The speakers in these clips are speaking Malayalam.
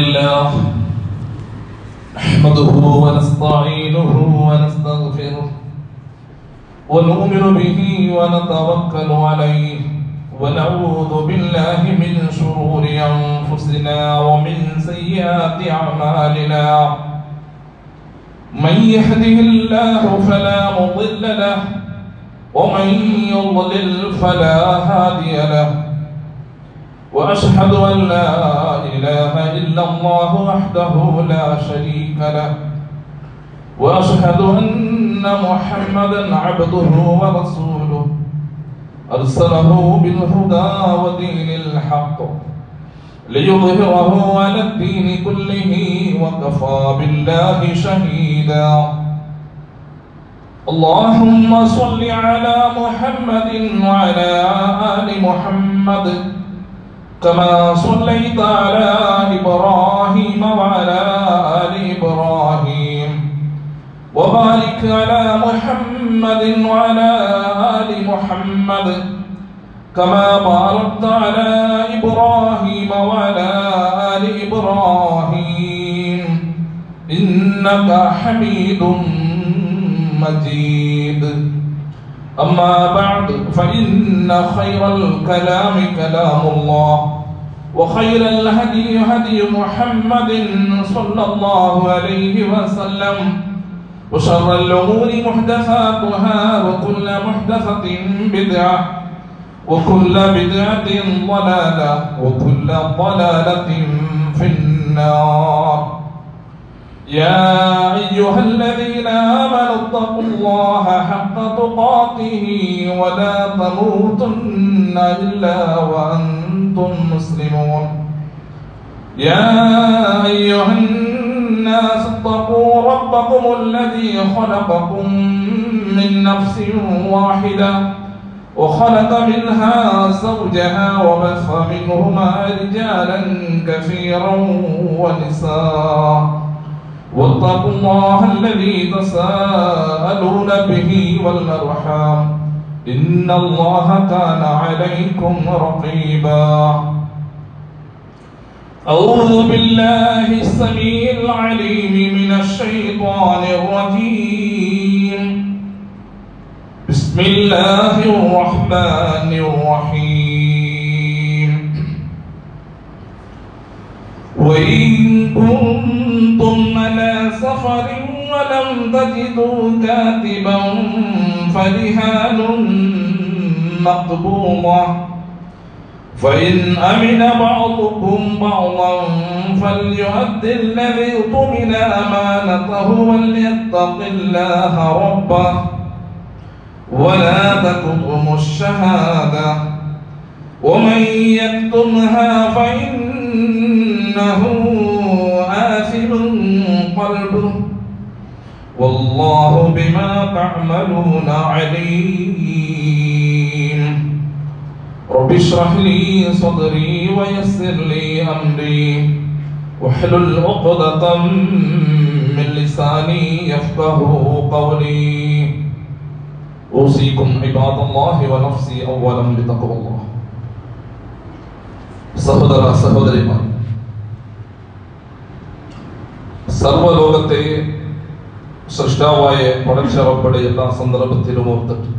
الله نحمده ونستعينه ونستغفره ونؤمن به ونتوكل عليه ونعوذ بالله من شرور أنفسنا ومن سيئات أعمالنا من يهده الله فلا مضل له ومن يضلل فلا هادي له وأشهد أن لا إله إلا الله وحده لا شريك له وأشهد أن محمدا عبده ورسوله أرسله بالهدى ودين الحق ليظهره على الدين كله وكفى بالله شهيدا اللهم صل على محمد وعلى آل محمد كما صليت على إبراهيم وعلى آل إبراهيم وبارك على محمد وعلى آل محمد كما باركت على إبراهيم وعلى آل إبراهيم إنك حميد مجيد أما بعد فإن خير الكلام كلام الله وخير الهدي هدي محمد صلى الله عليه وسلم وشر الأمور محدثاتها وكل محدثة بدعة وكل بدعة ضلالة وكل ضلالة في النار يا أيها الذين آمنوا اتقوا الله حق تقاته ولا تموتن إلا وأنتم مسلمون يا أيها الناس اتقوا ربكم الذي خلقكم من نفس واحدة وخلق منها زوجها وبث منهما رجالا كثيرا ونساء واتقوا الله الذي تساءلون به والأرحام إن الله كان عليكم رقيبا أعوذ بالله السميع العليم من الشيطان الرجيم بسم الله الرحمن الرحيم وإن كنتم على سفر ولم تجدوا كاتبا فرهان مقبوضة فإن أمن بعضكم بعضا فليؤد الذي اؤتمن أمانته وليتق الله ربه ولا تكتموا الشهادة ومن يكتمها فإنه آثم قلبه والله بما تعملون عليم رب اشرح لي صدري ويسر لي أمري واحلل عقدة من لساني يفقهوا قولي أوصيكم عباد الله ونفسي أولا بتقوى الله സഹോദര സഹോദരിമാർ, സർവ്വലോകത്തെ സൃഷ്ടാവായ പടച്ച റബ്ബിന്റെ എല്ലാ സന്ദർഭത്തിലും ഓർത്തിട്ട്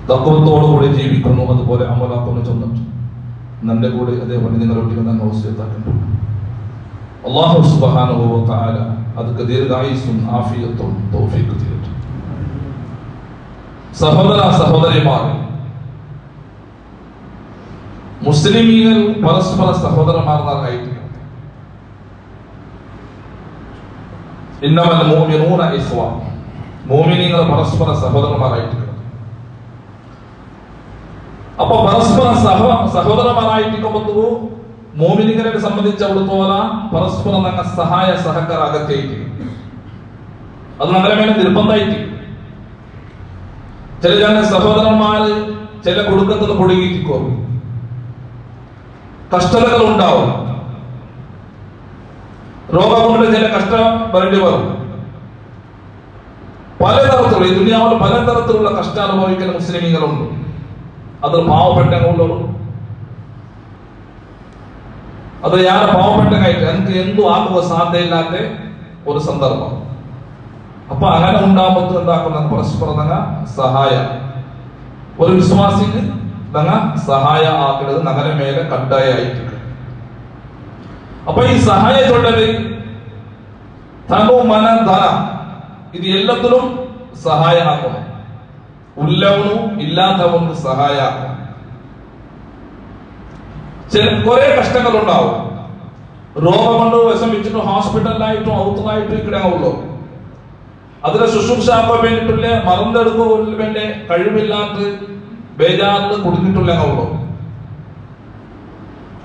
തഖ്വത്തോടുകൂടി ജീവിക്കുന്നു, അതുപോലെ അമലാക്കുന്നു ചെന്നിട്ട് നമ്മുടെ കൂടെ അതേപോലെ നിങ്ങളൊട്ടിൽ ഞാൻ വസിയത്താക്കുന്നു. അല്ലാഹു സുബ്ഹാനഹു വ തആല അതൊക്കെ ദീർഘായുസ്സും ആഫിയത്തും തൗഫീഖ് ചെയ്യട്ടെ. സഹോദര സഹോദരിമാരെ, മുസ്ലിമീങ്ങൾ പരസ്പര സഹോദരന്മാരായിട്ട് ഇന്നമൽ മുഅ്മിനൂന ഇഖ്വ, മുഅ്മിനീങ്ങൾ പരസ്പര സഹോദരന്മാരായിട്ട്. അപ്പൊ പരസ്പര സഹോദരന്മാരായിരിക്കുമ്പോൾ മുഅ്മിനീങ്ങളെ സംബന്ധിച്ചിടത്തോളം പരസ്പരം നല്ല സഹായ സഹಕಾರ അകത്തേക്ക് അത് നമ്മുടെ മേലെ നിർബന്ധമായിട്ട്. ചില ജന സഹോദരന്മാർ ചില കുടുംബത്തിൽ പൊടുങ്ങിക്കോ, കഷ്ടതകൾ ഉണ്ടാവും, രോഗം കൊണ്ട് ചില കഷ്ടം വരേണ്ടി വരും, പലതരത്തിലുള്ള ഈ ദുനിയാവിൽ പലതരത്തിലുള്ള കഷ്ടം അനുഭവിക്കുന്ന മുസ്ലിമീങ്ങളുണ്ട്. അത് പാവപ്പെട്ടവരുള്ളവർ, അത് ഞാൻ പാവപ്പെട്ടനായിട്ട് എനിക്ക് എന്തും ആക്കുക സാധ്യമില്ലാത്ത ഒരു സന്ദർഭം. അപ്പൊ അങ്ങനെ ഉണ്ടാകുമ്പോൾ എന്താക്കുന്ന പരസ്പരം തങ്ങ സഹായ ഒരു വിശ്വാസിക്ക് തങ്ങ സഹായ ആക്കുന്നത് നഗര മേലെ കട്ടായിട്ട്. അപ്പൊ ഈ സഹായ ചൊല്ലല് തനു മന ധന ഇത് എല്ലാത്തിലും സഹായ ആക്കണം. ഉള്ളവനും ഇല്ലാത്തവനും സഹായ ആക്കണം. കുറെ കഷ്ടങ്ങളുണ്ടാവും. രോഗം കൊണ്ട് വിഷമിച്ചിട്ടും ഹോസ്പിറ്റലിലായിട്ടും ഔത്തലായിട്ടും ഇവിടെ ആവുള്ളൂ. അതിനെ ശുശ്രൂഷാക്കാൻ വേണ്ടിയിട്ടുള്ള മറന്നെടുക്കാൻ വേണ്ടി കഴിവില്ലാത്ത ബേജാറിൽ കുടുങ്ങിയിട്ടുള്ള ആവുള്ളൂ.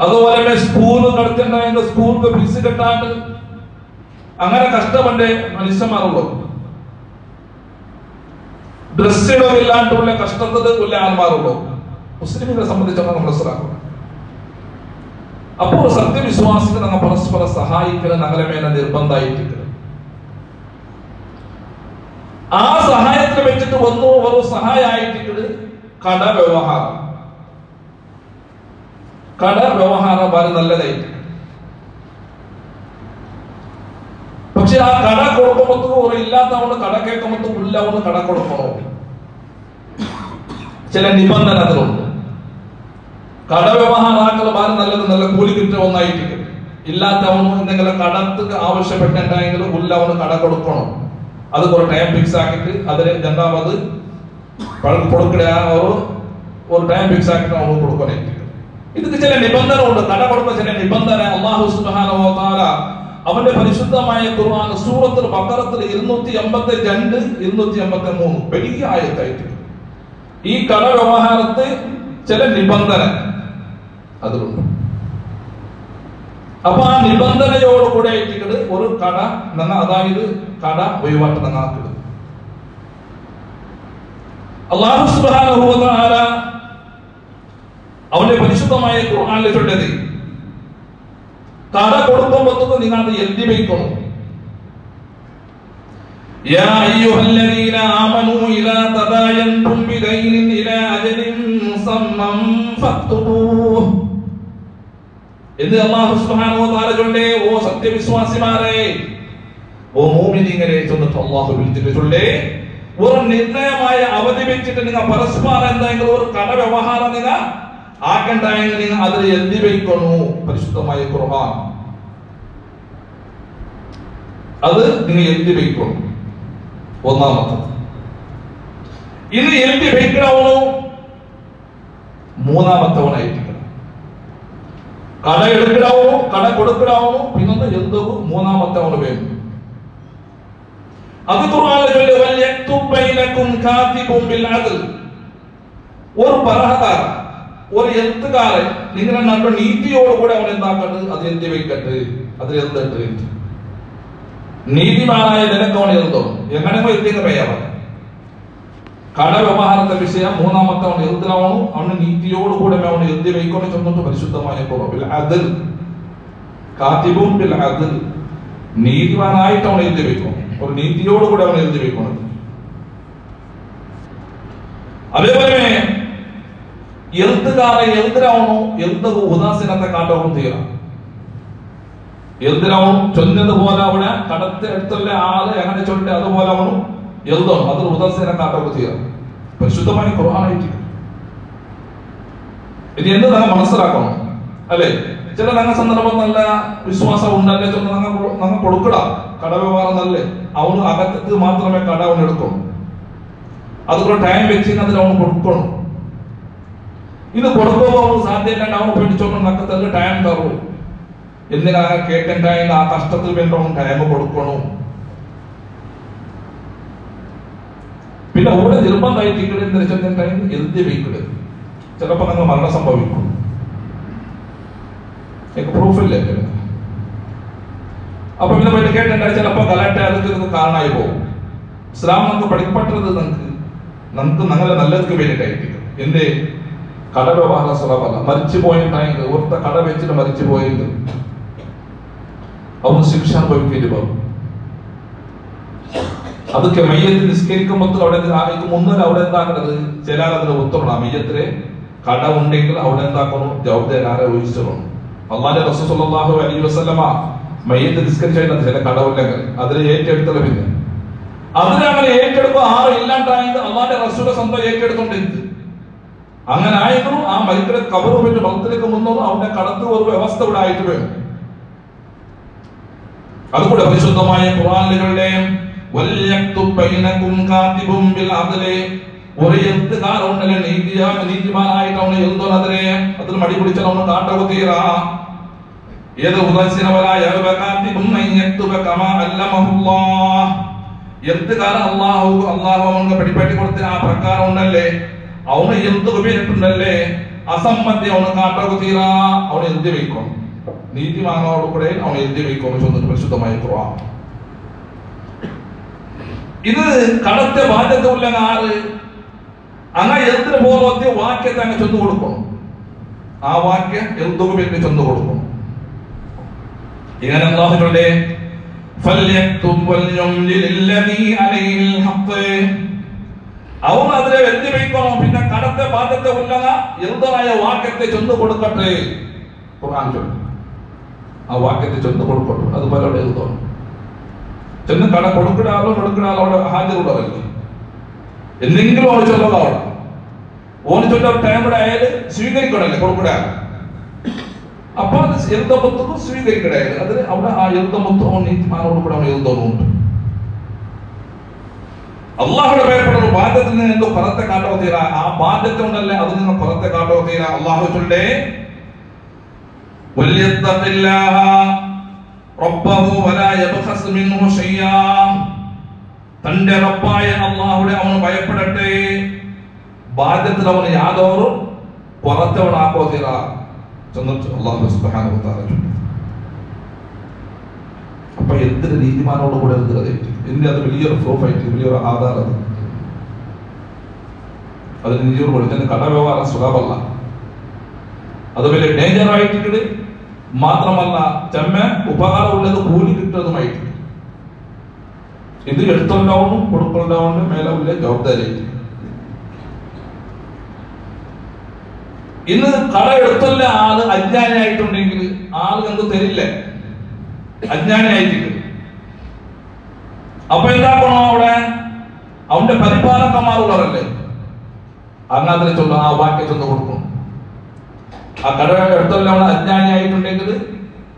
അതുപോലെ സ്കൂള് നടത്തേണ്ട സ്കൂൾക്ക് ഫീസ് കെട്ടാണ്ട് അങ്ങനെ കഷ്ടപ്പെട്ട മനുഷ്യന്മാരുള്ളൂ. ഡ്രസ് ഇടമില്ലാണ്ടുള്ള കഷ്ടത്തിൽ ആൾമാരുള്ളൂ. മുസ്ലിമിനെ സംബന്ധിച്ചാണ് നമ്മൾ മനസ്സിലാക്കുക. അപ്പോൾ സത്യവിശ്വാസികൾ നമ്മൾ പരസ്പരം സഹായിക്കുന്ന നഗരമേന നിർബന്ധമായിട്ടുണ്ട്. ആ സഹായത്തിൽ വെച്ചിട്ട് ഒരു സഹായമായിട്ടുണ്ട് കട വ്യവഹാരം. കട വ്യവഹാരം വളരെ നല്ലതായിട്ട്. പക്ഷെ ആ കട കൊടുക്കുമ്പോൾ ഒരു ഇല്ലാത്തവണ് കട കേൾക്കുമ്പോൾ ഉള്ളവണ് കട കൊടുക്കണോ? ചില നിബന്ധന അതിലുണ്ട്. കട വ്യവഹാരാക്കൾ വളരെ നല്ലത്, നല്ല കൂലി കിട്ടുക ഒന്നായിട്ട്. ഇല്ലാത്തവനും എന്തെങ്കിലും കടത്ത് ആവശ്യപ്പെട്ടിട്ടുണ്ടെങ്കിൽ ഉള്ളവന് കട കൊടുക്കണം. അത് കുറെ ടൈം ഫിക്സ് ആക്കിയിട്ട് അതിന് രണ്ടാമത് കൊടുക്കണ ഒരു ടൈം ഫിക്സ് ആക്കിയിട്ട് അവന് കൊടുക്കണേ. ഇതിന് ചില നിബന്ധന ഉണ്ട്. കട കൊടുക്കുന്ന ചില നിബന്ധന അല്ലാഹു സുബ്ഹാനഹു വ തആല അവന്റെ പരിശുദ്ധമായ ഖുർആൻ സൂറത്തുൽ ബഖറത്തിൽ 282 283 വലിയ ആയത്തായിട്ട് ഈ കട വ്യവഹാരത്തിൽ ചില നിബന്ധന അതിലുണ്ട്. അപ്പൊ ആ നിബന്ധനയോട് കൂടെ ആയിട്ട് ഒരു കട അതായത് കട ഒഴിവാട്ട് നന്നാക്കുക. അല്ലാഹു സുബ്ഹാനഹു വ തആല അവന്റെ പരിശുദ്ധമായ ഖുർആനിൽ ചൊല്ലത് കട കൊടുക്കുമ്പോൾ നിങ്ങൾ അത് എഴുതി വയ്ക്കണം. യാ അയ്യുഹല്ലദീന ആമനൂ ഇദാ തദായൻതും ബിദൈനിൻ ഇലാ അജലിൻ മുസമ്മൻ ഫക്തുബൂഹ് എന്ന് അല്ലാഹു സുബ്ഹാനഹു വ തആല ചൊല്ലേ. ഓ സത്യവിശ്വാസിമാരെ, ഓ മുഅ്മിനീങ്ങളെ ചൊന്നിട്ട് അല്ലാഹു വിളിച്ചിട്ട് ചൊല്ലേ, ഒരു നിർണയമായ അവധി വെച്ചിട്ട് നിങ്ങൾ പരസ്പരം എന്തെങ്കിലും ഒരു കട വ്യവഹാരം നിങ്ങൾ ആക്കണ്ടായെങ്കിൽ നിങ്ങൾ അതിൽ എഴുതി വയ്ക്കണു. പരിശുദ്ധമായ ഖുർആൻ അത് നിങ്ങൾ എഴുതി വയ്ക്കണം. ഒന്നാമത്തത് ഇത് എഴുതി വയ്ക്കണവണോ? മൂന്നാമത്തവനായിട്ട് കട എടുക്കണവണോ കട കൊടുക്കണവണോ പിന്നൊന്ന് എന്തവും മൂന്നാമത്തവന് വേണം. അത് ഖുർആനിൽ ഒരു പറഹകാരൻ ഒരു എഴുത്തുകാരൻ നിങ്ങളുടെ നല്ല നീതിയോടുകൂടെ അവൻ എന്താക്കട്ടെ അത് എഴുതി വെക്കട്ടെ. അതിൽ എഴുതട്ടെ. നീതിമാനായ നിനക്ക് അവൻ എഴുതണം. എങ്ങനെയോ എഴുതിയെന്ന് പറയാം. കട വ്യവഹാരത്തെ വിഷയം മൂന്നാമത്തെ അവൻ എഴുതണവണു. അവന് നീതിയോടുകൂടെ അവൻ എഴുതി വയ്ക്കണം ചെന്നിട്ട് പരിശുദ്ധമായ നീതിമാനായിട്ട് അവൻ എഴുതി വെക്കണം. ഒരു നീതിയോടുകൂടെ അവൻ എഴുതി വെക്കണം. അതേപോലെ എഴുത്തുകാരെ എഴുതരാവണോ എഴുതത് ഉദാസീനത്തെ കാട്ടവും തീരാം. എഴുതരാവണം ചൊന്നതുപോലെ അവിടെ കടത്തെ അടുത്തുള്ള ആള് എങ്ങനെ ചൊല്ലെ അതുപോലെ അവനും എഴുതണം. അതൊരു ഉദാസീന കാട്ടവും തീരാം. പരിശുദ്ധമായ ഖുർആനായിട്ട് ഇത് എന്ത് നമ്മൾ മനസ്സിലാക്കണം അല്ലെ? ചില ഞങ്ങൾ സന്ദർഭം നല്ല വിശ്വാസം ഉണ്ടല്ലേ ചൊന്ന് ഞങ്ങൾ കൊടുക്കട കട വ്യവഹാരം നല്ലേ അവന് അകത്ത് മാത്രമേ കട അവൻ എടുക്കണം. അതുപോലെ ടൈം വെച്ച് അതിൽ അവന് കൊടുക്കണം. ഇത് കൊടുക്കുമ്പോൾ സാധ്യത അവന് പിടിച്ചോണ്ട് നക്കത്തല്ല ടൈം തറൂ. എന്തിനാ കേൾക്കണ്ടായെങ്കിൽ ആ കഷ്ടത്തിൽ വേണ്ട ടൈം കൊടുക്കണം. പിന്നെ ഇവിടെ നിർബന്ധമായിട്ട് എഴുതി വെക്കരുത്. ചിലപ്പോ നിങ്ങൾ മരണം സംഭവിക്കും. എനിക്ക് പ്രൂഫില്ല. അപ്പൊ പിന്നെ പറ്റി കേട്ടിട്ടുണ്ടായി ചിലപ്പോ ഗലാട്ട അതൊക്കെ കാരണമായി പോകും. ഇസ്ലാം നമുക്ക് പഠിപ്പെട്ടത് നമുക്ക് ഞങ്ങളെ നല്ലതിക്ക് വേണ്ടിയിട്ടായിട്ട് എന്തേ കട വ്യവഹാര സുലഭമല്ല. മരിച്ചു പോയിട്ടായെങ്കിൽ ഒരുത്ത കട വെച്ചിട്ട് മരിച്ചു പോയെങ്കിൽ അവന് ശിക്ഷ അനുഭവിക്കേണ്ടി പോകും. അതൊക്കെ മയ്യത്ത് നിസ്കരിക്കുമ്പോൾ അവിടെ മുന്നോട്ട് അവിടെ എന്താക്കുന്നത് ചിലർ അതിന് ഒത്തുള്ള മയ്യത്തില് കട ഉണ്ടെങ്കിൽ അവിടെ എന്താക്കണം ജവാബ്ദാരി ആരെ ഒഴിച്ചിടണം. അള്ളാഹുവിന്റെ റസൂൽ സ്വല്ലല്ലാഹു അലൈഹി വസല്ലമ മയ്യത്ത് നിസ്കരിച്ച ചില കടവുണ്ടെങ്കിൽ അതിൽ ഏറ്റെടുത്തത് പിന്നെ അതിനങ്ങനെ ഏറ്റെടുക്കുക ആറ് ഇല്ലാണ്ടായത് അള്ളാഹുവിന്റെ റസൂലിന്റെ സ്വന്തം ഏറ്റെടുത്തോണ്ടിരുന്നത്. അങ്ങനെ ആയിരുന്നു ആ മരിക്കുന്ന കബറ് പറ്റി മതത്തിലേക്ക് മുന്നോട്ട് അവന്റെ കടത്ത് ഒരു വ്യവസ്ഥ ഇവിടെ ആയിട്ട് വേണം. അതുകൂടെ പരിശുദ്ധമായ ഖുർആനിലുകളുടെ ഒരു എഴുത്തുകാരുണ്ടല്ലേ നീതിമാനായിട്ട് അവനെ എഴുതുന്നതിനെ അതിൽ മടി പിടിച്ചാൽ അവന് കാട്ടവ് തീരാ ഏത് എഴുത്തുകാരൻ അള്ളാഹു അവന് പഠിപ്പാട്ടി കൊടുത്ത ആ പ്രകാരം ഉണ്ടല്ലേ അവന് എന്ത് ഉപയോഗിച്ചിട്ടുണ്ടല്ലേ അസമ്മതി അവന് കാട്ടവ് തീരാ അവനെ എഴുതി വയ്ക്കും. നീതിമാനോട് കൂടെ അവൻ എഴുതി വയ്ക്കും ചൊന്നിട്ട് പരിശുദ്ധമായ ഖുർആൻ. ഇത് കടത്തെ ബാധ്യതയുള്ള ആറ് അങ്ങനെ എഴുത്തിന് പോലത്തെ വാക്യത്തെ അങ്ങ് ചെന്നു കൊടുക്കണം. ആ വാക്യം എഴുതുക വേണ്ടി ചെന്നു കൊടുക്കണം. ഇങ്ങനെ അല്ലാഹുവിന്റെ അവൻ അതിനെ എഴുതി വയ്ക്കണം. പിന്നെ കടത്തെ ബാധ്യത ഉള്ള എഴുതായ വാക്യത്തെ ചെന്നു കൊടുക്കട്ടെ. ഖുർആൻ ചൊല്ലി ആ വാക്യത്തെ ചെന്ന് കൊടുക്കട്ടെ. അതുപോലെ അവിടെ എഴുതണം. ചെന്ന് കട കൊടുക്കിടാലോ അവിടെ ഹാജറുള്ളവരല്ലേ എന്തെങ്കിലും ഓന് ചൊല്ലണം. അവിടെ ഓന് ചൊല്ല ടൈമിടെ ആയാലും സ്വീകരിക്കണല്ലേ കൊടുക്കിടാൻ. അപ്പൊ എഴുതമൊത്തം സ്വീകരിക്കണായാലും അതിന് അവിടെ ആ എഴുതമൊത്തം അവൻ നീതിമാനോട് കൂടെ അവൻ എഴുതുന്നുണ്ട്. അള്ളാഹുടെ ഭയപ്പെടുന്ന ബാധ്യത്തിൽ നിന്ന് എന്തോ പുറത്തെ കാട്ടോ തീരാ. ആ ബാധ്യത ഉണ്ടല്ലേ അതിൽ നിന്ന് പുറത്തെ കാട്ടോ തീരാ. അള്ളാഹു ചൊല്ലേ തന്റെ റബ്ബായ അല്ലാഹുവിനെ അവന് ഭയപ്പെടട്ടെ. ബാധ്യത്തിൽ അവന് യാതൊരു പുറത്തവനാക്കോ തീരാ ചെന്നിട്ട് അല്ലാഹു സുബ്ഹാനഹു വ തആല. അപ്പൊ എന്തൊരു നീതിമാനോട് കൂടെ എന്തിന് അത് വലിയൊരു പ്രൂഫായിട്ട് വലിയൊരു ആധാരം. അതിന് നീതിയോട് കൂടെ കടവ്യവഹാരം സുഖമല്ല. അത് വലിയ ഡേഞ്ചർ ആയിട്ട് മാത്രമല്ല ചെമ്മ ഉപകാരമുള്ളത് കൂലി കിട്ടുന്നതുമായിട്ട് ഇത് എടുത്തുണ്ടാവുന്നു കൊടുക്കുണ്ടാവുന്നു മേലെ വലിയ ജവാബ്ദാരിയായിട്ട്. ഇന്ന് കട എടുത്തുള്ള ആള് അജ്ഞാനിയായിട്ടുണ്ടെങ്കിൽ ആള് എന്ത് തരില്ല, അജ്ഞാനിയായിട്ട്. അപ്പൊ എന്താക്കണോ അവിടെ അവന്റെ പരിപാലകന്മാരുള്ളവരല്ലേ അങ്ങനത്തെ ചൊല്ല ആ വാക്യം ചെന്ന് കൊടുക്കണം. ആ കട എടുത്തല്ല അവൻ അജ്ഞാനിയായിട്ടുണ്ടെങ്കിൽ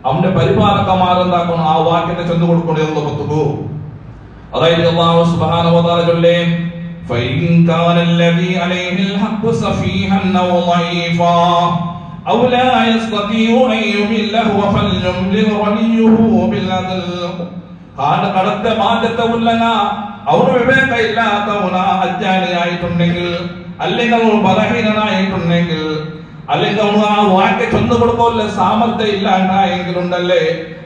അവന്റെ പരിപാലകന്മാർ എന്താക്കണം ആ വാക്യത്തെ ചെന്ന് കൊടുക്കണേ എന്ന് പറ്റുകൂ. അതായത് അല്ലാഹു സുബ്ഹാനഹു വ തആല ചൊല്ലേ فإن كان الذي عليه الحق سفيها أو ضعيفا أو لا يستطيع أن يمله فليملل وليه بالعدل. കടത്തെ ബാധ്യത ഉള്ളന അവന് വിവേക ഇല്ലാത്തവന അജ്ഞാനിയായിട്ടുണ്ടെങ്കിൽ അല്ലെങ്കിൽ അവൻ ബലഹീനനായിട്ടുണ്ടെങ്കിൽ അല്ലെങ്കിൽ അവന് ആ വാക്യം ചെന്നു കൊടുക്കല്ല സാമർത്ഥ്യം ഇല്ലാണ്ടായെങ്കിലുണ്ടല്ലേ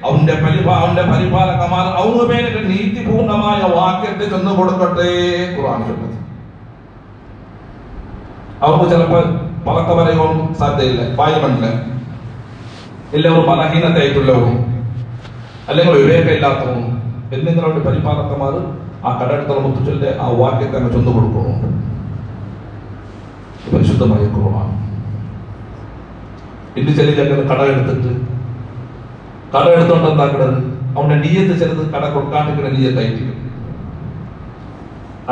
അവന്റെ പരിപാലകന്മാർ അവന് വേണ്ടിട്ട് നീതിപൂർണമായ വാക്യത്തെ ചെന്നു കൊടുക്കട്ടെ. ഖുർആൻ ചൊല്ലുന്നത് അവർക്ക് ചിലപ്പോൾ പലക്ക പറയാൻ സാധ്യതയില്ല, പായമല്ല, എല്ലാവരും ബലഹീനതയായിട്ടുള്ളവരും അല്ലെങ്കിൽ വിവേക ഇല്ലാത്തവരും എന്നിങ്ങളുടെ പരിപാലകന്മാർ ആ കടയെടുത്തുള്ള മുത്തുചൊല്ലെ ആ വാക്യത്തെ അങ്ങ് ചെന്നു കൊടുക്കണമുണ്ട്. പരിശുദ്ധമായ ഖുർആൻ. ഇന്ന് ചില ജനങ്ങൾ കട എടുത്തോണ്ട് എന്താക്കുന്നത് അവന്റെ നീയത്ത് ചിലത് കട കൊടുക്കാണ്ടിരിക്കുന്ന നീയത്തായിട്ട്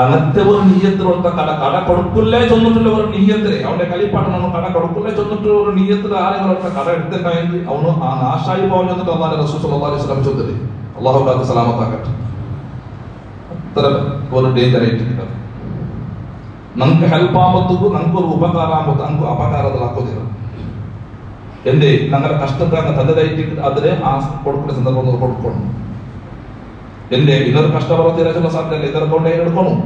അങ്ങനത്തെ ഒരു നീയത്തിലുള്ള കട കൊടുക്കില്ലേ ചെന്നിട്ടുള്ള ഒരു നീയത്തില് അവന്റെ കളിപ്പാട്ടം കട കൊടുക്കില്ലേ ചെന്നിട്ട് ഒരു നീയത്തിൽ ആരെങ്കിലും കട എടുത്തിട്ടായെങ്കിൽ അവന് ആ നാശായി പോകാൻ ചെന്നിട്ട് അള്ളാഹുവിന്റെ റസൂൽ സ്വല്ലല്ലാഹു അലൈഹി വസല്ലം ചൊല്ലി അള്ളാഹു കാത്ത് സലാമത്താക്കട്ടെ. അത്ര ഒരു ഡേഞ്ചർ ആയിട്ട് നമുക്ക് ഹെൽപ്പ് ആകുമ്പോഴത്തേക്കും നമുക്കൊരു ഉപകാരം ആകുമ്പോൾ നമുക്ക് അപകാരത്തിലാക്കുന്നില്ല. എന്റെ ഞങ്ങളുടെ കഷ്ടത്തെ അങ്ങ് തന്നതായിട്ട് അതിനെ ആ കൊടുക്കുന്ന സന്ദർഭം കൊടുക്കണം. എന്റെ ഇതൊരു കഷ്ടപ്രവൃത്തിയിലുള്ള സാധ്യത ഇതൊക്കെ കൊണ്ടേ എടുക്കണം.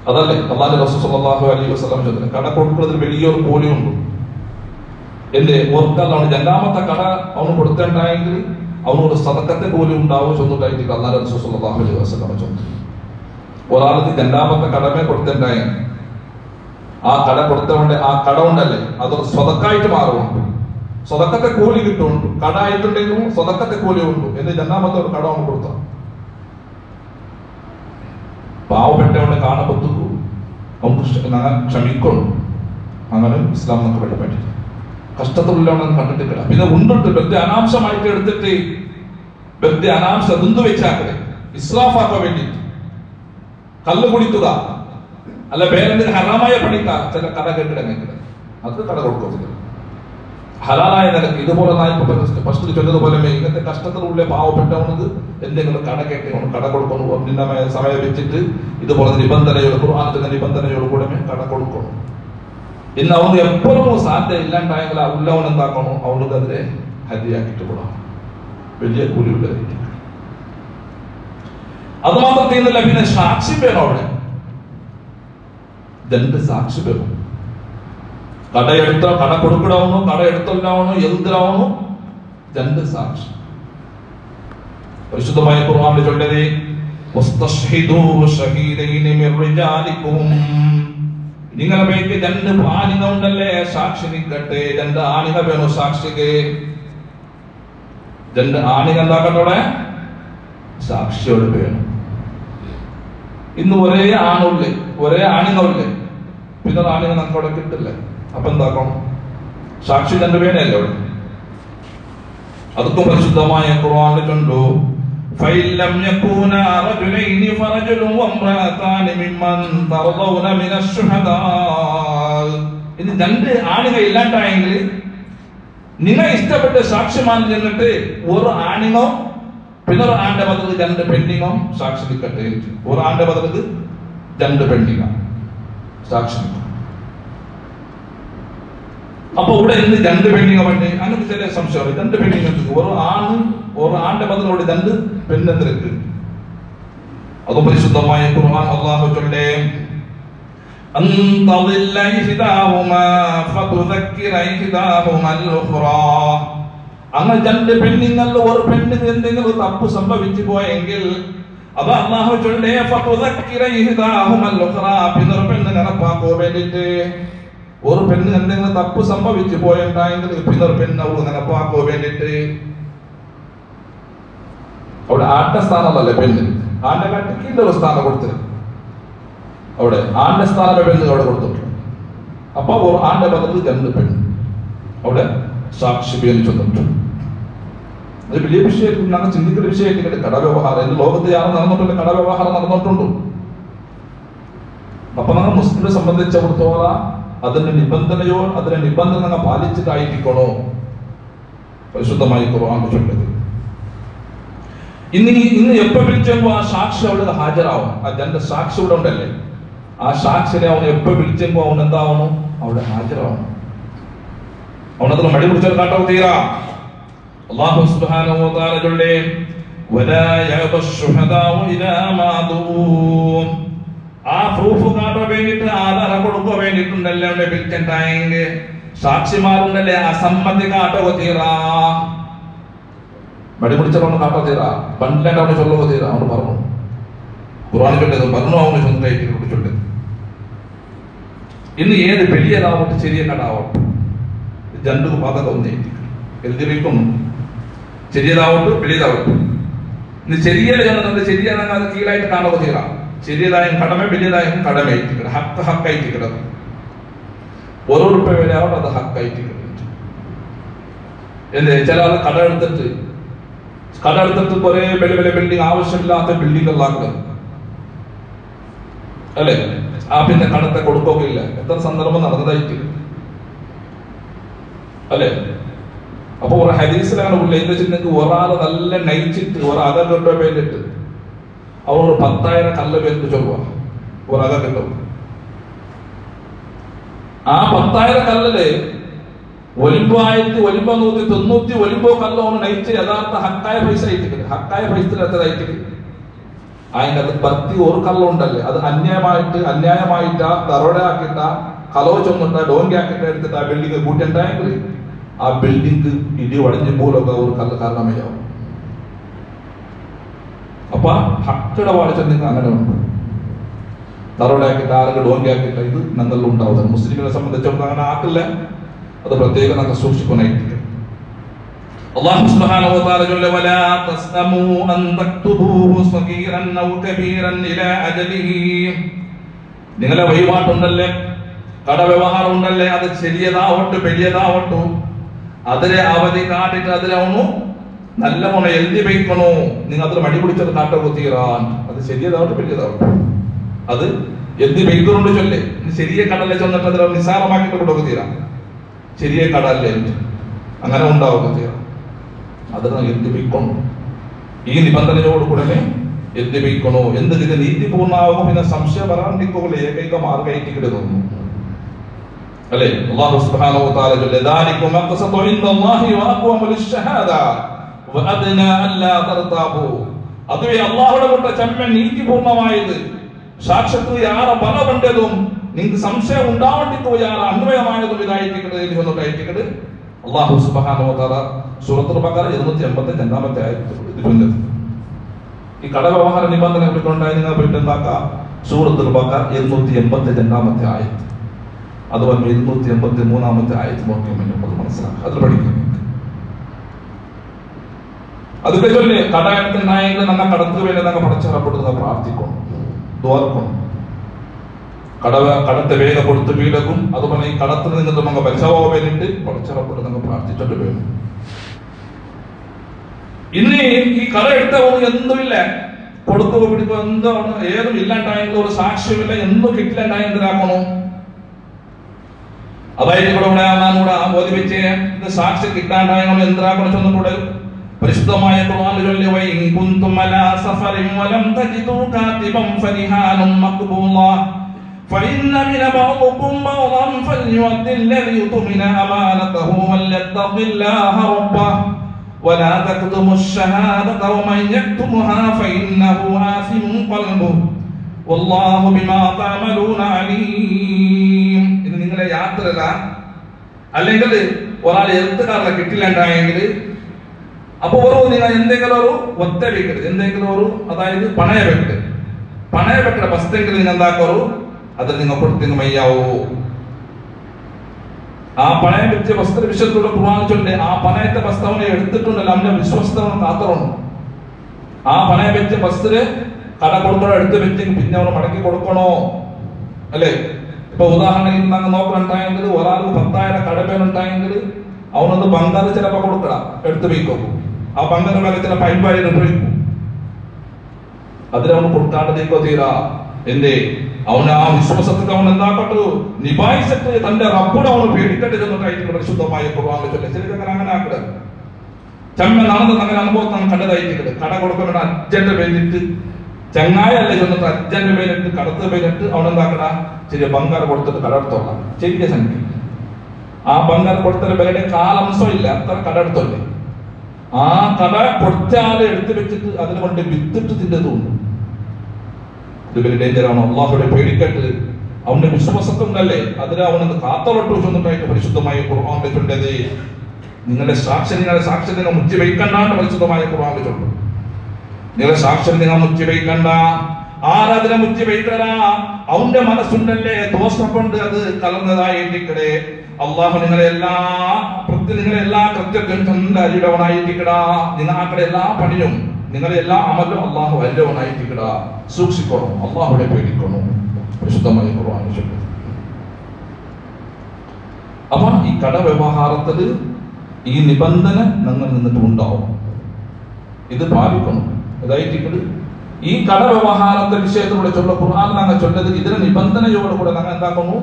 അതല്ലേ അല്ലാഹുവിന്റെ റസൂൽ സ്വല്ലല്ലാഹു അലൈഹി വസല്ലം ചൊല്ലുന്നത് കട കൊടുക്കുന്നതിൽ വലിയൊരു കൂലിയുണ്ട്. എന്റെ ഓർക്കാലാണ് രണ്ടാമത്തെ കട അവന് കൊടുത്തിട്ടുണ്ടായെങ്കിൽ അവനൊരു സദക്കത്തെ കൂലി ഉണ്ടാവും ചൊന്നിട്ടായിട്ട് അല്ലാഹുവിന്റെ റസൂൽ സ്വല്ലല്ലാഹു അലൈഹി വസല്ലം ചൊല്ലുന്നത്. ഒരാൾക്ക് രണ്ടാമത്തെ കടമേ കൊടുത്തിട്ടുണ്ടായെങ്കിൽ ആ കട കൊടുത്തവന്റെ ആ കട ഉണ്ടല്ലേ അതൊരു സ്വതക്കായിട്ട് മാറുന്നുണ്ട്. സ്വതക്കത്തെ കൂലി കിട്ടുന്നുണ്ട്. കട ആയിട്ടുണ്ടെങ്കിലും സ്വതക്കത്തെ കൂലി ഉണ്ട് എന്ന് രണ്ടാമത്തെ ഒരു കട അവൻ കൊടുത്ത പാവപ്പെട്ടവനെ കാണപ്പെട്ടു അവർക്ക് ക്ഷമിക്കണം. അങ്ങനെ ഇസ്ലാം നമുക്ക് പറ്റി. കഷ്ടത്തിലുള്ളവണെന്ന് കണ്ടിട്ടില്ല. പിന്നെ ഉണ്ടിട്ട് വെറുതെ അനാംശമായിട്ട് എടുത്തിട്ട് വെറുതെ അനാംശ തുന്തു വെച്ചാക്കല് ഇസ്രാഫാക്കാൻ വേണ്ടിയിട്ട് കല്ല് കുടിക്കുക അല്ല വേറെ ഹറാമായ പണിക്ക ചില കട കെട്ടിടങ്ങൾക്കില്ല, അത് കട കൊടുക്കത്തില്ല. ഹലാലായ നിലക്ക് ഇതുപോലെ ഫസ്റ്റ് ചൊല്ലതുപോലെ ഇങ്ങനത്തെ കഷ്ടത്തിലുള്ള പാവപ്പെട്ടവണത് എന്തെങ്കിലും കട കെട്ടിക്കണം, കട കൊടുക്കണം, നിന്ന സമയം വെച്ചിട്ട് ഇതുപോലെ നിബന്ധനയോട് ഖുർആനിന്റെ നിബന്ധനയോട് കൂടെ കട കൊടുക്കണം. ഇന്ന് അവന് എപ്പോഴും സാധ്യത ഇല്ലാണ്ടായെങ്കിൽ ആ ഉള്ളവൻ എന്താക്കണോ അവനക്കെതിരെ ഹരിയാക്കിട്ട് കൂടാം, വലിയ കൂലിയുള്ള. അത് മാത്രം ചെയ്യുന്നില്ല, പിന്നെ സാക്ഷി വേണം. അവിടെ രണ്ട് സാക്ഷി വേണം. കട കൊടുക്കണവണോ കട എടുത്തല്ലാവണോ എന്തിനാവണോ രണ്ട് സാക്ഷി. പരിശുദ്ധമായ ഖുർആനിൽ ചൊല്ലതേ വസ്തശ്ഹിദൂ ഷഹീദൈനി മിർ റിജാലികും, നിങ്ങളെ പേർക്ക് രണ്ട് ആണിക ഉണ്ടല്ലേ സാക്ഷി നിൽക്കട്ടെ. രണ്ട് ആണിക വേണോ സാക്ഷിക്ക്? രണ്ട് ആണിക എന്താക്കട്ടോടെ സാക്ഷിയോട് വേണം. ഇന്ന് ഒരേ ആണുള്ളേ, ഒരേ ആണിക ഉള്ളേ, പിന്നെ ആണിക നമുക്ക് അവിടെ കിട്ടില്ല. അപ്പൊ എന്താക്കണം? സാക്ഷി രണ്ട് വേണല്ലേ അവിടെ. അതൊക്കെ പരിശുദ്ധമായ ഖുർആനിൽ കണ്ടു. فَإِلَّمْ يَكُونَا رَجُلَيْنِ فَرَجُلٌ وَامْرَأَتَانِ مِمَّنْ تَرْضَوْنَ مِنَ الشُّهَدَاءِ. ഇനി രണ്ട് ആണിക ഇല്ലാണ്ടായെങ്കിൽ നിങ്ങൾ ഇഷ്ടപ്പെട്ട സാക്ഷിമാൻ ചെന്നിട്ട് ഒരു ആണിങ്ങോ പിന്നെ ഒരു ആന്റെ ബദലിൽ രണ്ട് പെണ്ണിങ്ങോ സാക്ഷി നിൽക്കട്ടെ. ഒരു ആന്റെ ബദലിൽ രണ്ട് പെണ്ണിങ്ങ സാക്ഷി നിൽക്കും. അപ്പൊ ഇവിടെ ഇന്ന് രണ്ട് പെണ്ണിങ്ങ വേണ്ടി അങ്ങനത്തെ ചില സംശയം. രണ്ട് പെണ്ണിങ്ങ ഒരു ആണ് ഒരു ആന്റെ ബദലോട് രണ്ട് പെണ്ണെന്തിരക്ക്. അതും പരിശുദ്ധമായ ഖുർആൻ അല്ലാഹു ചൊല്ലേ അൻതളില്ല ഇഹ്ദാഹുമാ ഫതുദക്കിറ ഇഹ്ദാഹുമാ അൽ-ഉഖ്റാ. അങ്ങനെ രണ്ട് പെണ്ണിങ്ങളിൽ ഒരു പെണ്ണിന് എന്തെങ്കിലും തപ്പ് സംഭവിച്ചു പോയെങ്കിൽ അത് അല്ലാഹു ചൊല്ലേ ഫതുദക്കിറ ഇഹ്ദാഹുമാ അൽ-ഉഖ്റാ. പിന്നെ ഒരു പെണ്ണ് നടപ്പാക്കോ വേണ്ടിട്ട് ഒരു പെണ്ണ് എന്തെങ്കിലും തപ്പ് സംഭവിച്ചു പോയെങ്കിൽ പിന്നെ ഒരു പെണ്ണ് അവൾ നടപ്പാക്കോ വേണ്ടിട്ട്. അവിടെ ആന്റെ സ്ഥാനമല്ലേ പെണ്ണ്, ആന്റെ കട്ടിക്കിന്റെ ഒരു സ്ഥാനം കൊടുത്തില്ല. അവിടെ ആന്റെ സ്ഥാനം പെണ്ണ് അവിടെ കൊടുത്തിട്ടുണ്ട്. അപ്പൊ ആന്റെ ബദലിൽ രണ്ട് പെണ്ണ് അവിടെ സാക്ഷി പേര് ചൊന്നിട്ടുണ്ട്. അത് വലിയ വിഷയത്തിൽ ഞങ്ങൾ ചിന്തിക്കുന്ന വിഷയത്തിൽ കടവ്യവഹാരം എന്റെ ലോകത്ത് യാതൊരു നടന്നിട്ടില്ല, കടവ്യവഹാരം നടന്നിട്ടുണ്ടോ? അപ്പൊ നമ്മൾ മുസ്ലിമിനെ സംബന്ധിച്ചിടത്തോളം അതിന്റെ നിബന്ധന ഞങ്ങൾ പാലിച്ചിട്ടായിരിക്കണോ പരിശുദ്ധമായി ഖുർആൻ ചൊല്ലുന്നത്. ഇന്ന് എപ്പോ വിളിച്ചെങ്കിൽ ആ സാക്ഷി അവിടെ ഹാജരാവും. ആ രണ്ട് സാക്ഷി ഇവിടെ ഉണ്ടല്ലേ, ആ സാക്ഷിനെ അവൻ എപ്പോ വിളിച്ചെങ്കിൽ അവൻ എന്താവണം അവിടെ ഹാജരാവണം. അവനതിന് മടി പിടിച്ചാൽ കാട്ടോ തീരാ. അല്ലാഹു സുബ്ഹാനഹു വ തആല ചൊല്ലേ വലാ യബശുഹദാഉ ഇലാ മാ ദൂം. ആ പ്രൂഫ് കാട്ടോ വേണ്ടിട്ട് ആധാരം കൊടുക്കോ വേണ്ടിട്ടുണ്ടല്ലേ അവിടെ വിളിച്ചിട്ടായെങ്കിൽ സാക്ഷിമാരുണ്ടല്ലേ അസമ്മതി കാട്ടോ തീരാ. മടി പിടിച്ചവണ് കാട്ടോ തീരാ, പണ്ടിലാണ്ട് അവനെ ചൊല്ലോ തീരാ. അവന് പറഞ്ഞു ഖുർആനിൽ ചൊല്ലത് പറഞ്ഞു അവന് സ്വന്തമായിട്ട് ചൊല്ലത്. ഇന്ന് ഏത് വലിയതാവട്ടെ ചെറിയ കടാവട്ടെ രണ്ട് ബാധക ഒന്നേറ്റി എഴുതിയിരിക്കുന്നു. ചെറിയതാവട്ടെ വലിയതാവട്ടെ. ഇന്ന് ചെറിയ ചെറിയതാണെങ്കിൽ അത് കീഴായിട്ട് കാണുക തീരാ. ചെറിയതായും കടമ വലിയതായും കടമയായിട്ട് ഹക്കായിട്ട് കിടക്കും. ഓരോ രൂപ വിലയാവട്ടെ അത് ഹക്കായിട്ട് കിടക്കും. എന്തേ ചില ആൾ കട എടുത്തിട്ട് കുറെ വലിയ വലിയ ബിൽഡിംഗ് ആവശ്യമില്ലാത്ത ബിൽഡിങ്ങുകളാക്കുക അല്ലെ. ആ പിന്നെ കടത്തെ കൊടുക്കുകയില്ല. എത്ര സന്ദർഭം നടന്നതായിട്ട് അല്ലെ. അപ്പൊ ഒരു ഹദീസിലാണ് ഉള്ളത്, ഒരാള് നല്ല നയിച്ചിട്ട് ഒരു അക കെട്ടോ വേണ്ടിട്ട് അവർ 10,000 കല്ല് പേരിട്ട് ചൊല്ലുക ഒരു അക കെട്ടോ. ആ 10,000 കല്ലില് ഒലിമ്പോ 190 ഒലിമ്പോ കല്ല് അവന് നയിച്ച് യഥാർത്ഥ ഹക്കായ പൈസ ആയിട്ട് ഹക്കായ പൈസ എത്തതായിട്ട് അതിൻ്റെ അത് 10 കല്ലുണ്ടല്ലേ അത് അന്യായമായിട്ടാ തറോടയാക്കിട്ട കലോ ചൊന്നിട്ട ഡോങ്കിയാക്കിട്ട് എടുത്തിട്ട് ആ ബിൽഡിംഗ് കൂട്ടിണ്ടായെങ്കിൽ ആ ബിൽഡിംഗ് ഇടി വടഞ്ഞു പോലൊക്കെ ഒരു കല്ല് കാരണമാവും. അപ്പൊ ഹക്കട വാടിച്ചെങ്കിൽ അങ്ങനെ ഉണ്ട്. തറോടയാക്കിട്ട് ആരെങ്കിലും ഡോങ്കിയാക്കിട്ട ഇത് ഞങ്ങളിൽ ഉണ്ടാവുന്നത്. മുസ്ലിമിനെ സംബന്ധിച്ചിടത്തോളം അങ്ങനെ ആക്കില്ല. അത് പ്രത്യേകം നമുക്ക് സൂക്ഷിക്കാനായിട്ട്. അല്ലാഹു സുബ്ഹാനഹു വ തആല ജല്ല വലാ തസ്തമു അൻ തക്തുബൂഹു സഗീറൻ ഔ കബീറൻ ഇലാ അജലിഹി. നിങ്ങളെ വഴിപാട്ടുണ്ടല്ലേ, കടവ്യവഹാരം ഉണ്ടല്ലേ, അത് ചെറിയതാവട്ടെ വലിയതാവട്ടെ അതിലെ അവധി കാട്ടിട്ട് അതിലവണു നല്ല മോനെ എഴുതി വയ്ക്കണോ, നിങ്ങൾ അതിൽ മടി പിടിച്ചത് കാട്ടൊക്കെ തീരാൻ. അത് ശരിയതാവട്ടെ വലിയതാവട്ടെ, അത് എഴുതി വയ്ക്കുന്നുണ്ട് ചൊല്ലേ. ശരിയെ കടലെ ചെന്നിട്ട് അതിൽ നിസ്സാരമാക്കിയിട്ട് കൊടുക്കുക തീരാം. ശരിയെ കടല്ലേ അങ്ങനെ ഉണ്ടാവുക തീരാം. അതിന് എഴുതി വയ്ക്കണം. ഈ നിബന്ധനയോട് കൂടെ എഴുതി വയ്ക്കണോ. എന്ത് ഇത് നീതിപൂർണ്ണമാകും പിന്നെ സംശയം വരാണ്ടിരിക്കുക ഏകൈക മാർഗമായിട്ട് തോന്നുന്നു അല്ലേ. അല്ലാഹു സുബ്ഹാനഹു വ തആല ലദാലികും അഖ്സതു ഇൻദല്ലാഹി വഅഖ്വമു ലിശ്ശഹാദ വഅദ്നാ അല്ലാ തർതാബു. അതുവേ അല്ലാഹുവിന്റെ മുട്ട ചമ്മ നീതിപൂർണ്ണമായത്, സാക്ഷാത്ത് യാറ ബലവണ്ടതും നിങ്ങൾക്ക് സംശയം ഉണ്ടാവേണ്ടിക്കോ യാറ അന്വയമായതും ഇതായിട്ടിക്കട്ടെ എന്ന് വന്നിട്ടായിട്ടിക്കട്ടെ. അല്ലാഹു സുബ്ഹാനഹു വ തആല സൂറത്തുൽ ബഖറ 285 ആയത്തിൽ ഇത് പറഞ്ഞത്. ഈ കടവ്യവഹാര നിബന്ധന വിളിക്കൊണ്ടായി നിങ്ങൾ പോയിട്ട് എന്താക്കാം, സൂറത്തുൽ ബഖറ 285 ആയത്ത്, അതുപോലെ 283 ആയത്ത് നോക്കിയാൽ നമുക്ക് മനസ്സിലാക്കാം. അതിൽ പഠിക്കും. അതൊക്കെ ചൊല്ലി കടയത്തിനായെങ്കിൽ നമ്മൾ കടത്തിന് വേണ്ടി നമ്മൾ പടച്ചറപ്പെടുന്ന പ്രാർത്ഥിക്കണം, ദ്വാർക്കണം. കടത്തെ വേഗ കൊടുത്ത് വീടക്കും. അതുപോലെ ഈ കടത്തിൽ നിന്നിട്ട് നമ്മൾ പരിസരവും വേണ്ടിട്ട് പടച്ചറപ്പെടുന്ന നമ്മൾ പ്രാർത്ഥിച്ചിട്ട് വേണം. ഇന്ന് ഈ കട എടുത്തവന് എന്തുമില്ല, കൊടുക്കുക പിടിക്കുക എന്താണ് ഏതും ഇല്ലാണ്ടായെങ്കിൽ ഒരു സാക്ഷ്യമില്ല, എന്തും കിട്ടില്ലാണ്ടായ എന്തിനാക്കണോ. അതായത് ഇവിടെ ബോധി വെച്ച് ഇത് സാക്ഷ്യം കിട്ടാണ്ടായ എന്തിനാക്കണം ചെന്നിട്ട് പരിശുദ്ധമായ ഖുർആനിൽ ചൊല്ലി വഇൻ കുൻതും അലാ സഫറിൻ വലം തജിദൂ കാതിബൻ ഫരിഹാനും മഖ്ബൂല ഫഇന്ന മിന ബഅദികും ബഅദൻ ഫൽയുഅദ്ദി അല്ലദീ തുമിന അമാനതഹു വൽയത്തഖില്ലാഹ റബ്ബഹു വലാ തക്തുമു അശ്ശഹാദത വമൻ യക്തുമുഹാ ഫഇന്നഹു ആസിമുൻ ഖൽബുഹു വല്ലാഹു ബിമാ തഅമലൂന അലീം. ഇത് നിങ്ങളെ യാത്രല അല്ലെങ്കിൽ ഒരാൾ എഴുത്തുകാരനെ കിട്ടില്ലാണ്ടായെങ്കിൽ അപ്പൊ ഓരോ നിങ്ങൾ എന്തെങ്കിലും ഒരു ഒത്ത വെക്കരുത്, എന്തെങ്കിലും ഒരു അതായത് പണയ വെക്കരുത്. പണയ വെക്കണ വസ്തുവെങ്കിൽ നിങ്ങൾ എന്താക്കോറു അതിൽ നിങ്ങൾ കൊടുത്തെങ്കിൽ മയ്യാവോ. ആ പണയം വെച്ച വസ്തു വിഷയത്തിലൂടെ ഖുർആൻ ചൊല്ലി ആ പണയത്തെ വസ്തുവിനെ എടുത്തിട്ടുണ്ടല്ലോ അവന്റെ വിശ്വസ്തവൻ കാത്തറണം. ആ പണയം വെച്ച വസ്തുര് കട കൊടുക്കണോ എടുത്ത് വെച്ചെങ്കിൽ പിന്നെ അവന് മടക്കി കൊടുക്കണോ അല്ലെ. ഇപ്പൊ ഉദാഹരണത്തിൽ നമ്മൾ നോക്കണുണ്ടായെങ്കിൽ ഒരാൾക്ക് 10,000 കടമേനുണ്ടായെങ്കിൽ അവനൊന്ന് ബംഗാൾ ചിലപ്പോ കൊടുക്കണം, എടുത്ത് വയ്ക്കും. ആ ബംഗാൾ വില ചിലപ്പോൾ 50,000 ഉപയോഗിക്കും. അതിനവന് കൊടുക്കാണ്ടതേക്കോ തീരാ. എന്തേ അവന് ആ വിശ്വാസത്തിൽ അവൻ എന്താക്കട്ടു നിഭായിച്ചിട്ട് തന്റെ റബ്ബിനെ അവന് പേടിക്കട്ടെ ചെന്നിട്ടായിട്ട് പരിശുദ്ധമായ ഖുർആൻ ചൊല്ലി ചിലരങ്ങനെ അങ്ങനെ ആക്കട്ടെ. ചമ്മ നടന്നത് അങ്ങനെ അനുഭവത്താണ് കണ്ടതായിട്ട് കട കൊടുക്കാൻ വേണ്ട അച്ഛന്റെ പേരിട്ട് ചങ്ങായല്ലേ ചെന്നിട്ട് അച്ഛന്റെ പേരിട്ട് കടത്ത് പേരിട്ട് അവനെന്താക്കട ചെറിയ ബംഗാർ കൊടുത്തിട്ട് കട എടുത്തോളാം. ചെറിയ സംഖ്യ ആ ബംഗാർ കൊടുത്തൊരു പേരുടെ കാലംശം ഇല്ല, അത്ര കട എടുത്തോല്ലേ. ആ കട കൊടുത്താല് എടുത്തു വെച്ചിട്ട് അതിനെ കൊണ്ട് വിത്തിട്ട് തിന്നതുകൊണ്ട് ഇത് വലിയ ഡേഞ്ചറാണ്. അള്ളാഹുടെ പേടിക്കട്ട് അവന്റെ വിശ്വാസത്തുണ്ടല്ലേ അതിന് അവനത് കാത്തവട്ടു ചെന്നിട്ടായിട്ട് പരിശുദ്ധമായ ഖുർആൻ ചൊല്ലത്. നിങ്ങളുടെ സാക്ഷ്യം നിങ്ങൾ മുറ്റി വയ്ക്കണ്ടാണ്ട് പരിശുദ്ധമായ ഖുർആൻ ചൊല്ലും. നിങ്ങളുടെ സാക്ഷ്യം നിങ്ങൾ മുറ്റി വയ്ക്കണ്ട. ആരാധന മുറ്റി വയ്ക്കടാ. അവന്റെ മനസ്സുണ്ടല്ലേ ദോഷം കൊണ്ട് അത് കലർന്നതായിരിക്കടേ. അള്ളാഹു നിങ്ങളെല്ലാ കൃത്യത്തിനും അരിടവനായിരിക്കടാ. നിങ്ങൾ ആക്കടെ എല്ലാ പണിയും നിങ്ങളെ എല്ലാ അമലും അള്ളാഹു അരിടവനായിരിക്കടാ. സൂക്ഷിക്കണം, അള്ളാഹുടെ പേടിക്കണം. പരിശുദ്ധമായ ഖുർആൻ ചൊല്ലും. അപ്പൊ ഈ കടവ്യവഹാരത്തില് ഈ നിബന്ധന നിങ്ങൾ നിന്നിട്ട് ഉണ്ടാവും. ഇത് പാലിക്കണം. അതായിട്ട് ഈ കടവ്യവഹാരത്തെ വിഷയത്തിലൂടെ ചൊല്ല ഖുർആൻ ഞങ്ങൾ ചൊല്ലത് ഇതിന്റെ നിബന്ധനയോടുകൂടെ ഞങ്ങൾ എന്താക്കുന്നു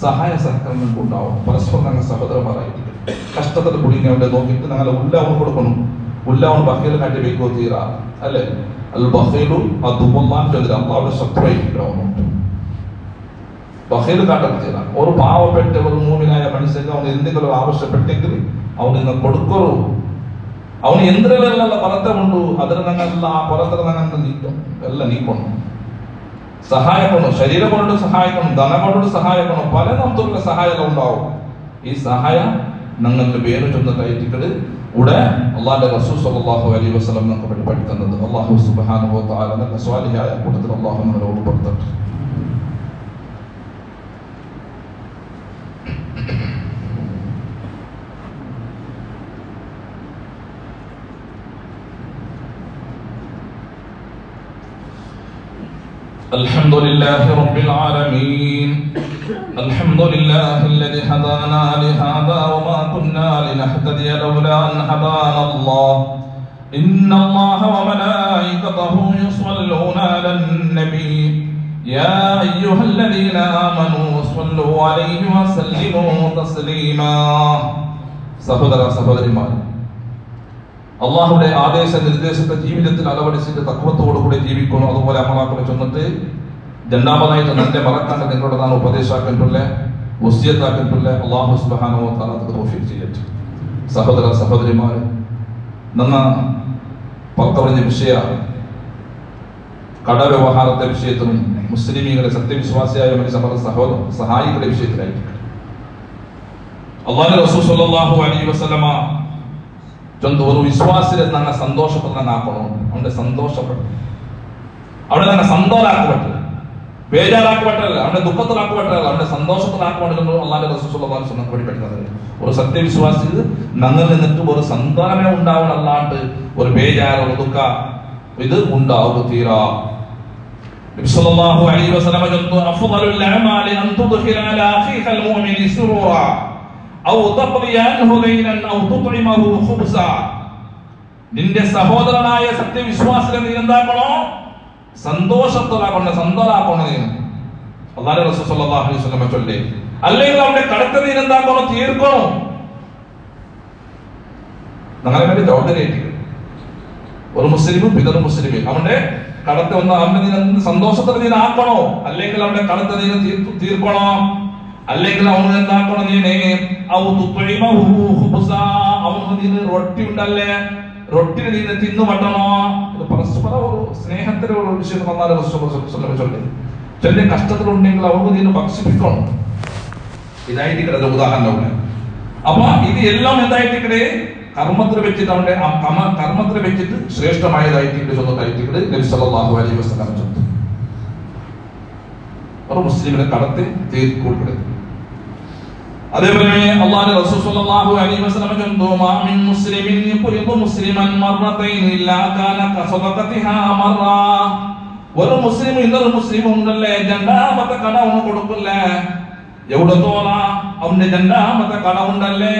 സഹായ സഹകരണങ്ങൾ ഉണ്ടാവും. പരസ്പരം ഞങ്ങൾ സഹോദരന്മാരായിട്ട് കഷ്ടത്തിൽ കുടുങ്ങിയവരെ നോക്കിയിട്ട് ഞങ്ങൾ ഉല്ലാവൻ കൊടുക്കണം. ഉല്ലാവൻ ബഹീൽ കാട്ടി വെക്കോ തീരാ അല്ലെ. അൽ ബഹീലു അതുമല്ലാൻ ചൊല്ലില്ല അള്ളാഹുടെ ശത്രുവായിട്ട് ബഹീൽ കാട്ടാൻ തീരാ. ഒരു പാവപ്പെട്ട ഒരു മൂമിനായ മനുഷ്യന് അവൻ എന്തെങ്കിലും ആവശ്യപ്പെട്ടെങ്കിൽ അവന് നിങ്ങൾ കൊടുക്കറു. അവന് എന്തിനെല്ലാം പുറത്തുണ്ടു അതിന് ഞങ്ങൾ ആ പുറത്തിൽ ഞങ്ങൾ നീക്കും എല്ലാം നീക്കണം. സഹായിക്കണം, ശരീരം കൊണ്ട് സഹായിക്കണം, ധനം കൊണ്ട് സഹായിക്കണം, പല നമുക്കുള്ള സഹായം ഉണ്ടാവും. ഈ സഹായം ഞങ്ങൾക്ക് പേര് ചൊന്നിട്ടായിട്ട് ഇവിടെ അള്ളാഹുന്റെ റസൂൽ സ്വല്ലല്ലാഹു അലൈഹി വസല്ലം നമുക്ക് പഠിത്തന്നത്. അല്ലാഹു സുബ്ഹാനഹു വ തആല നല്ല സ്വാലിഹായ കൂട്ടത്തിൽ അല്ലാഹു നമ്മളെ ഉൾപ്പെടുത്തട്ടെ. الحمد لله رب العالمين الحمد لله الذي هدانا لهذا وما كنا لنهتدي لولا أن هدانا الله إن الله وملائكته يصلون على النبي يا أيها الذين آمنوا صلوا عليه وسلموا تسليما സഹോദര സഹോദരിമാർ, അള്ളാഹുവിന്റെ ആദേശ നിർദ്ദേശത്തെ ജീവിതത്തിൽ അളവടിച്ചിട്ട് തഖ്വത്തോടുകൂടി ജീവിക്കണം. അതുപോലെ അമലാക്കളെ ചൊന്നിട്ട് രണ്ടാമതായിട്ട് നിന്റെ മറക്കാണ്ട് നിങ്ങളോട് നാം ഉപദേശാക്കണ്ടുള്ള വസിയത്താക്കണ്ടുള്ള അല്ലാഹു സുബ്ഹാനഹു വ തആല തൗഫീഖ് ചെയ്യട്ടെ. സഹോദര സഹോദരിമാരെ, നമ്മ പറഞ്ഞ വിഷയ കടവ്യവഹാരത്തെ വിഷയത്തിലും മുസ്ലിമീങ്ങളുടെ സത്യവിശ്വാസിയായ സഹായികളുടെ വിഷയത്തിലായിരിക്കും. അല്ലാഹുവിന്റെ റസൂൽ സല്ലല്ലാഹു അലൈഹി വസല്ലമ ചൊന്നു ഒരു വിശ്വാസിയെ തന്നെ സന്തോഷപ്പെടുന്നാക്കണം. അവന്റെ സന്തോഷപ്പെടും, അവിടെ തന്നെ സന്തോഷാക്കപ്പെട്ടു, ബേജാറാക്കപ്പെട്ടല്ല, അവന്റെ ദുഃഖത്തിലാക്കപ്പെട്ടല്ല, അവന്റെ സന്തോഷത്തിലാക്കപ്പെട്ടു. അല്ലാഹുവിന്റെ റസൂൽ സല്ലല്ലാഹു അലൈഹി വസല്ലം പഠിപ്പിക്കുന്നത് ഒരു സത്യവിശ്വാസി ഞങ്ങൾ നിന്നിട്ട് ഒരു സന്താനമേ ഉണ്ടാവണം, അല്ലാണ്ട് ഒരു ബേജാറ് ഒരു ദുഃഖ ഇത് ഉണ്ടാവുക തീരാ. നബി സല്ലല്ലാഹു അലൈഹി വസല്ലം ചൊന്നു അഫ്ളലുൽ അഅമാലി അൻ തുദ്ഖില അലാ അഖീകൽ മുഅ്മിനി സുറൂറ ഔ തഖ്ദി അൻഹു ദൈനൻ ഔ തുത്ഇമഹു ഖുബ്സ. നിന്റെ സഹോദരനായ സത്യവിശ്വാസിയെ നീ എന്താക്കണോ? സന്തോഷത്തിലാക്കണം, സന്തോഷാക്കണം. നീ അല്ലാഹുവിന്റെ റസൂൽ സല്ലല്ലാഹു അലൈഹി വസല്ലം ചൊല്ലി അല്ലെങ്കിൽ അവന്റെ കടത്തെ നീ എന്താക്കണോ? തീർക്കണോ. ഞങ്ങളെ വേണ്ടി ജവാബ്ദാരിയായിട്ട് ഒരു മുസ്ലിമും പിതറും മുസ്ലിമും അവന്റെ കടത്തെ ഒന്ന് അവന്റെ സന്തോഷത്തിൽ നീ ആക്കണോ, അല്ലെങ്കിൽ അവന്റെ കടത്തെ നീ തീർക്കണോ, അല്ലെങ്കിൽ അവന് എന്താക്കണം? അവന് നീ റൊട്ടി ഉണ്ടല്ലേ, റൊട്ടി നീ തിന്നു പറ്റണോ. ഇത് പരസ്പര ഒരു സ്നേഹത്തിന്റെ ഒരു വിഷയം ചൊല്ലി കഷ്ടത്തിലുണ്ടെങ്കിൽ അവർക്ക് നീ ഭക്ഷിപ്പിക്കണം. ഇതായിട്ട് ഉദാഹരണം. അപ്പൊ ഇത് എല്ലാം എന്തായിട്ടിക്കടെ കർമ്മത്തിൽ വെച്ചിട്ട് അവന്റെ കർമ്മത്തിൽ വെച്ചിട്ട് ശ്രേഷ്ഠമായതായിട്ട് ചൊന്നതായിട്ട് നബി സല്ലല്ലാഹു അലൈഹി വസല്ലം ചൊന്നു. ഒരു മുസ്ലിമിനെ കടത്തെ തീർക്കൂടെ. അതേപോലെ അല്ലാഹുവിന്റെ റസൂൽ സല്ലല്ലാഹു അലൈഹി വസല്ലം ചൊന്നു മാ മിൻ മുസ്ലിമിൻ യുഖ്രിദു മുസ്ലിമൻ മർറതൈൻ ഇല്ലാ കാന കസദഖതിഹാ മർറ. ഒരു മുസ്ലിം ഇന്നൊരു മുസ്ലിം ഉണ്ടല്ലേ രണ്ടാമത്തെ കട അവന് കൊടുക്കില്ല. എവിടത്തോളാ അവന്റെ രണ്ടാമത്തെ കട ഉണ്ടല്ലേ,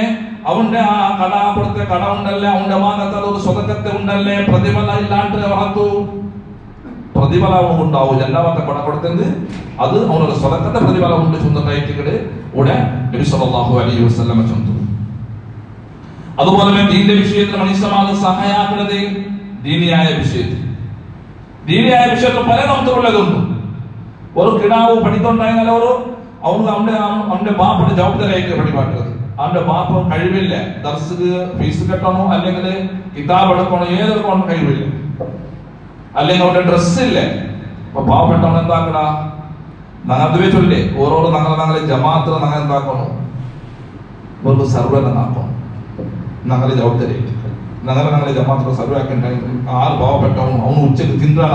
അവന്റെ ആ കട കൊടുത്ത കട ഉണ്ടല്ലേ, അവന്റെ ഭാഗത്ത് ഒരു സ്വതക്കത്തെ ഉണ്ടല്ലേ, പ്രതിഫലം ഇല്ലാണ്ട് വളർത്തു പ്രതിഫലം ഉണ്ടാവും. രണ്ടാമത്തെ കട കൊടുത്തത് അത് അവനൊരു സ്വതക്കത്തെ പ്രതിഫലം ഉണ്ട് ചൊന്നിട്ടായിട്ട് ഇവിടെ നബി സല്ലല്ലാഹു അലൈഹി വസല്ലം ചൊന്നു. അതുപോലെ തന്നെ ദീനിന്റെ വിഷയത്തിൽ മനുഷ്യമാകുന്ന സഹായാക്കുന്നത് ദീനിയായ വിഷയത്തിൽ പല തരത്തിലുള്ളതുണ്ട്. ഒരു കിടാവ് പഠിത്തമുണ്ടായിരുന്നാല ഒരു അവന്റെ ബാപ്പയുടെ ജവാബ്ദാരിയായിട്ട് പഠിപ്പാക്കുന്നത്. അവന്റെ ബാപ്പ കഴിവില്ല, ദർശക്ക് ഫീസ് കെട്ടണോ അല്ലെങ്കിൽ കിതാബ് എടുക്കണോ, ഏതെടുക്കണോ കഴിവില്ല, അല്ലെങ്കിൽ അവന്റെ ഡ്രസ് ഇല്ല. അപ്പൊ പാവപ്പെട്ടവൻ എന്താക്കണ? ഞങ്ങൾ ചൊല്ലേ ഓരോരോ ഞങ്ങളെ ജമാഅത്ത് ഞങ്ങൾ എന്താക്കണോ? ഒരു സർവേ ആക്കണം. ഞങ്ങളെ ജവാബ്ദാരിയായിട്ട് ഞങ്ങളെ ജമാഅത്ത് സർവേ ആക്കേണ്ട ആറ് പാവപ്പെട്ടവനും അവന് ഉച്ചക്ക് തിന്നാണ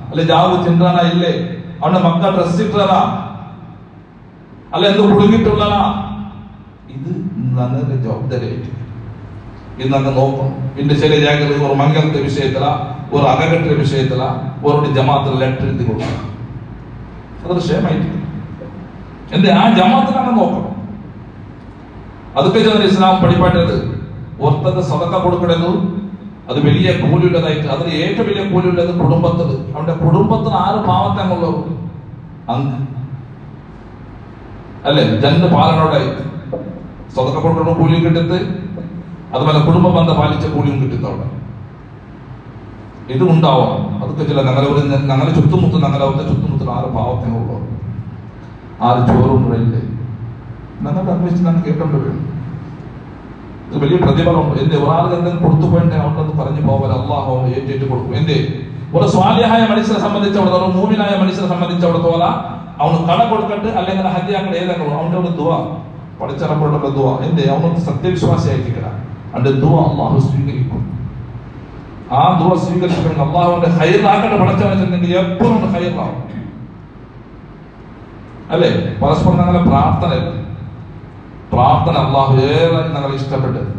അല്ലെ ജാവ് തിന്നാണ ഇല്ലേ, അവന്റെ മക്കൾ ഡ്രസ് ഇട്ടാ അല്ല എന്ത് കുടുങ്ങിട്ടുള്ളതാ, ഇത് ഞങ്ങളുടെ ജവാബ്ദാരിയായിട്ട് ഇത് ഞങ്ങൾ നോക്കണം. ഇതിന്റെ ചില ജാഗ്രത ഒരു മംഗളത്തെ വിഷയത്തില, ഒരു അകകെട്ടിന്റെ വിഷയത്തില ഒരു ജമാഅത്തിൽ ലെറ്റർ എഴുതി കൊടുക്കണം. അതൊരു ക്ഷേമായിട്ട് എന്റെ ആ ജമാഅത്തിലാണ് നോക്കണം. അതൊക്കെ ചെന്ന ഇസ്ലാം പഠിപ്പാട്ടത് ഒത്തത് സദക്ക കൊടുക്കണത് അത് വലിയ കൂലിയുള്ളതായിട്ട്. അതിന് ഏറ്റവും വലിയ കൂലിയുള്ളത് കുടുംബത്തിന്. അവന്റെ കുടുംബത്തിന് ആറ് പാവത്തങ്ങളുള്ളവർ അങ്ക് അല്ലെ ജന് പാലനോടായിട്ട് സ്വതക്ക കൊടുക്കുന്ന കൂലിയും കിട്ടത്ത്, അതുപോലെ കുടുംബ ബന്ധം പാലിച്ച കൂലിയും കിട്ടുന്നവിടെ ഇത് ഉണ്ടാവണം. അതൊക്കെ ചില ഞങ്ങളെ ചുറ്റുമുത്ത് ഞങ്ങളുടെ ചുറ്റുമുത്തിൽ ആറ് പാവത്തിനുള്ളവർ, ആറ് ചോറുണ്ടില്ലേ, ഞങ്ങളുടെ അന്വേഷിച്ച് ഞങ്ങൾ കേൾക്കേണ്ടി വരും. ഇത് വലിയ പ്രതിഫലമുണ്ട്. എന്റെ ഒരാൾക്ക് എന്തെങ്കിലും കൊടുത്തു പോയിട്ട് അവനൊന്ന് പറഞ്ഞു പോകാൻ അള്ളാഹു ഏറ്റു കൊടുക്കും. എന്റെ ഒരു സ്വാലിഹായ മനുഷ്യനെ സംബന്ധിച്ചവിടത്തോളം, ഒരു മൂമിനായ മനുഷ്യനെ സംബന്ധിച്ചവിടത്തോളം അവന് കട കൊടുക്കട്ട് അല്ലെങ്കിൽ ഹജ്ജാക്കൾ ഏതൊക്കെ അവന്റെ ഒരു ദുആ പഠിച്ചറപ്പോഴുള്ള ദുആ എന്റെ അവനൊന്ന് സത്യവിശ്വാസിയായിരിക്കണം. അവന്റെ ദുആ അള്ളാഹു സ്വീകരിക്കും. ആ ദുആ സ്വീകരിച്ചിട്ടുണ്ടെങ്കിൽ അള്ളാഹുവിന്റെ ഹൈറാക്കട്ടെ പഠിച്ചവനെങ്കിൽ എപ്പോഴും ഹൈറാവും അല്ലെ. പരസ്പരം ഞങ്ങളെ പ്രാർത്ഥന അള്ളാഹു ഏറെ ഞങ്ങളെ ഇഷ്ടപ്പെട്ടത്.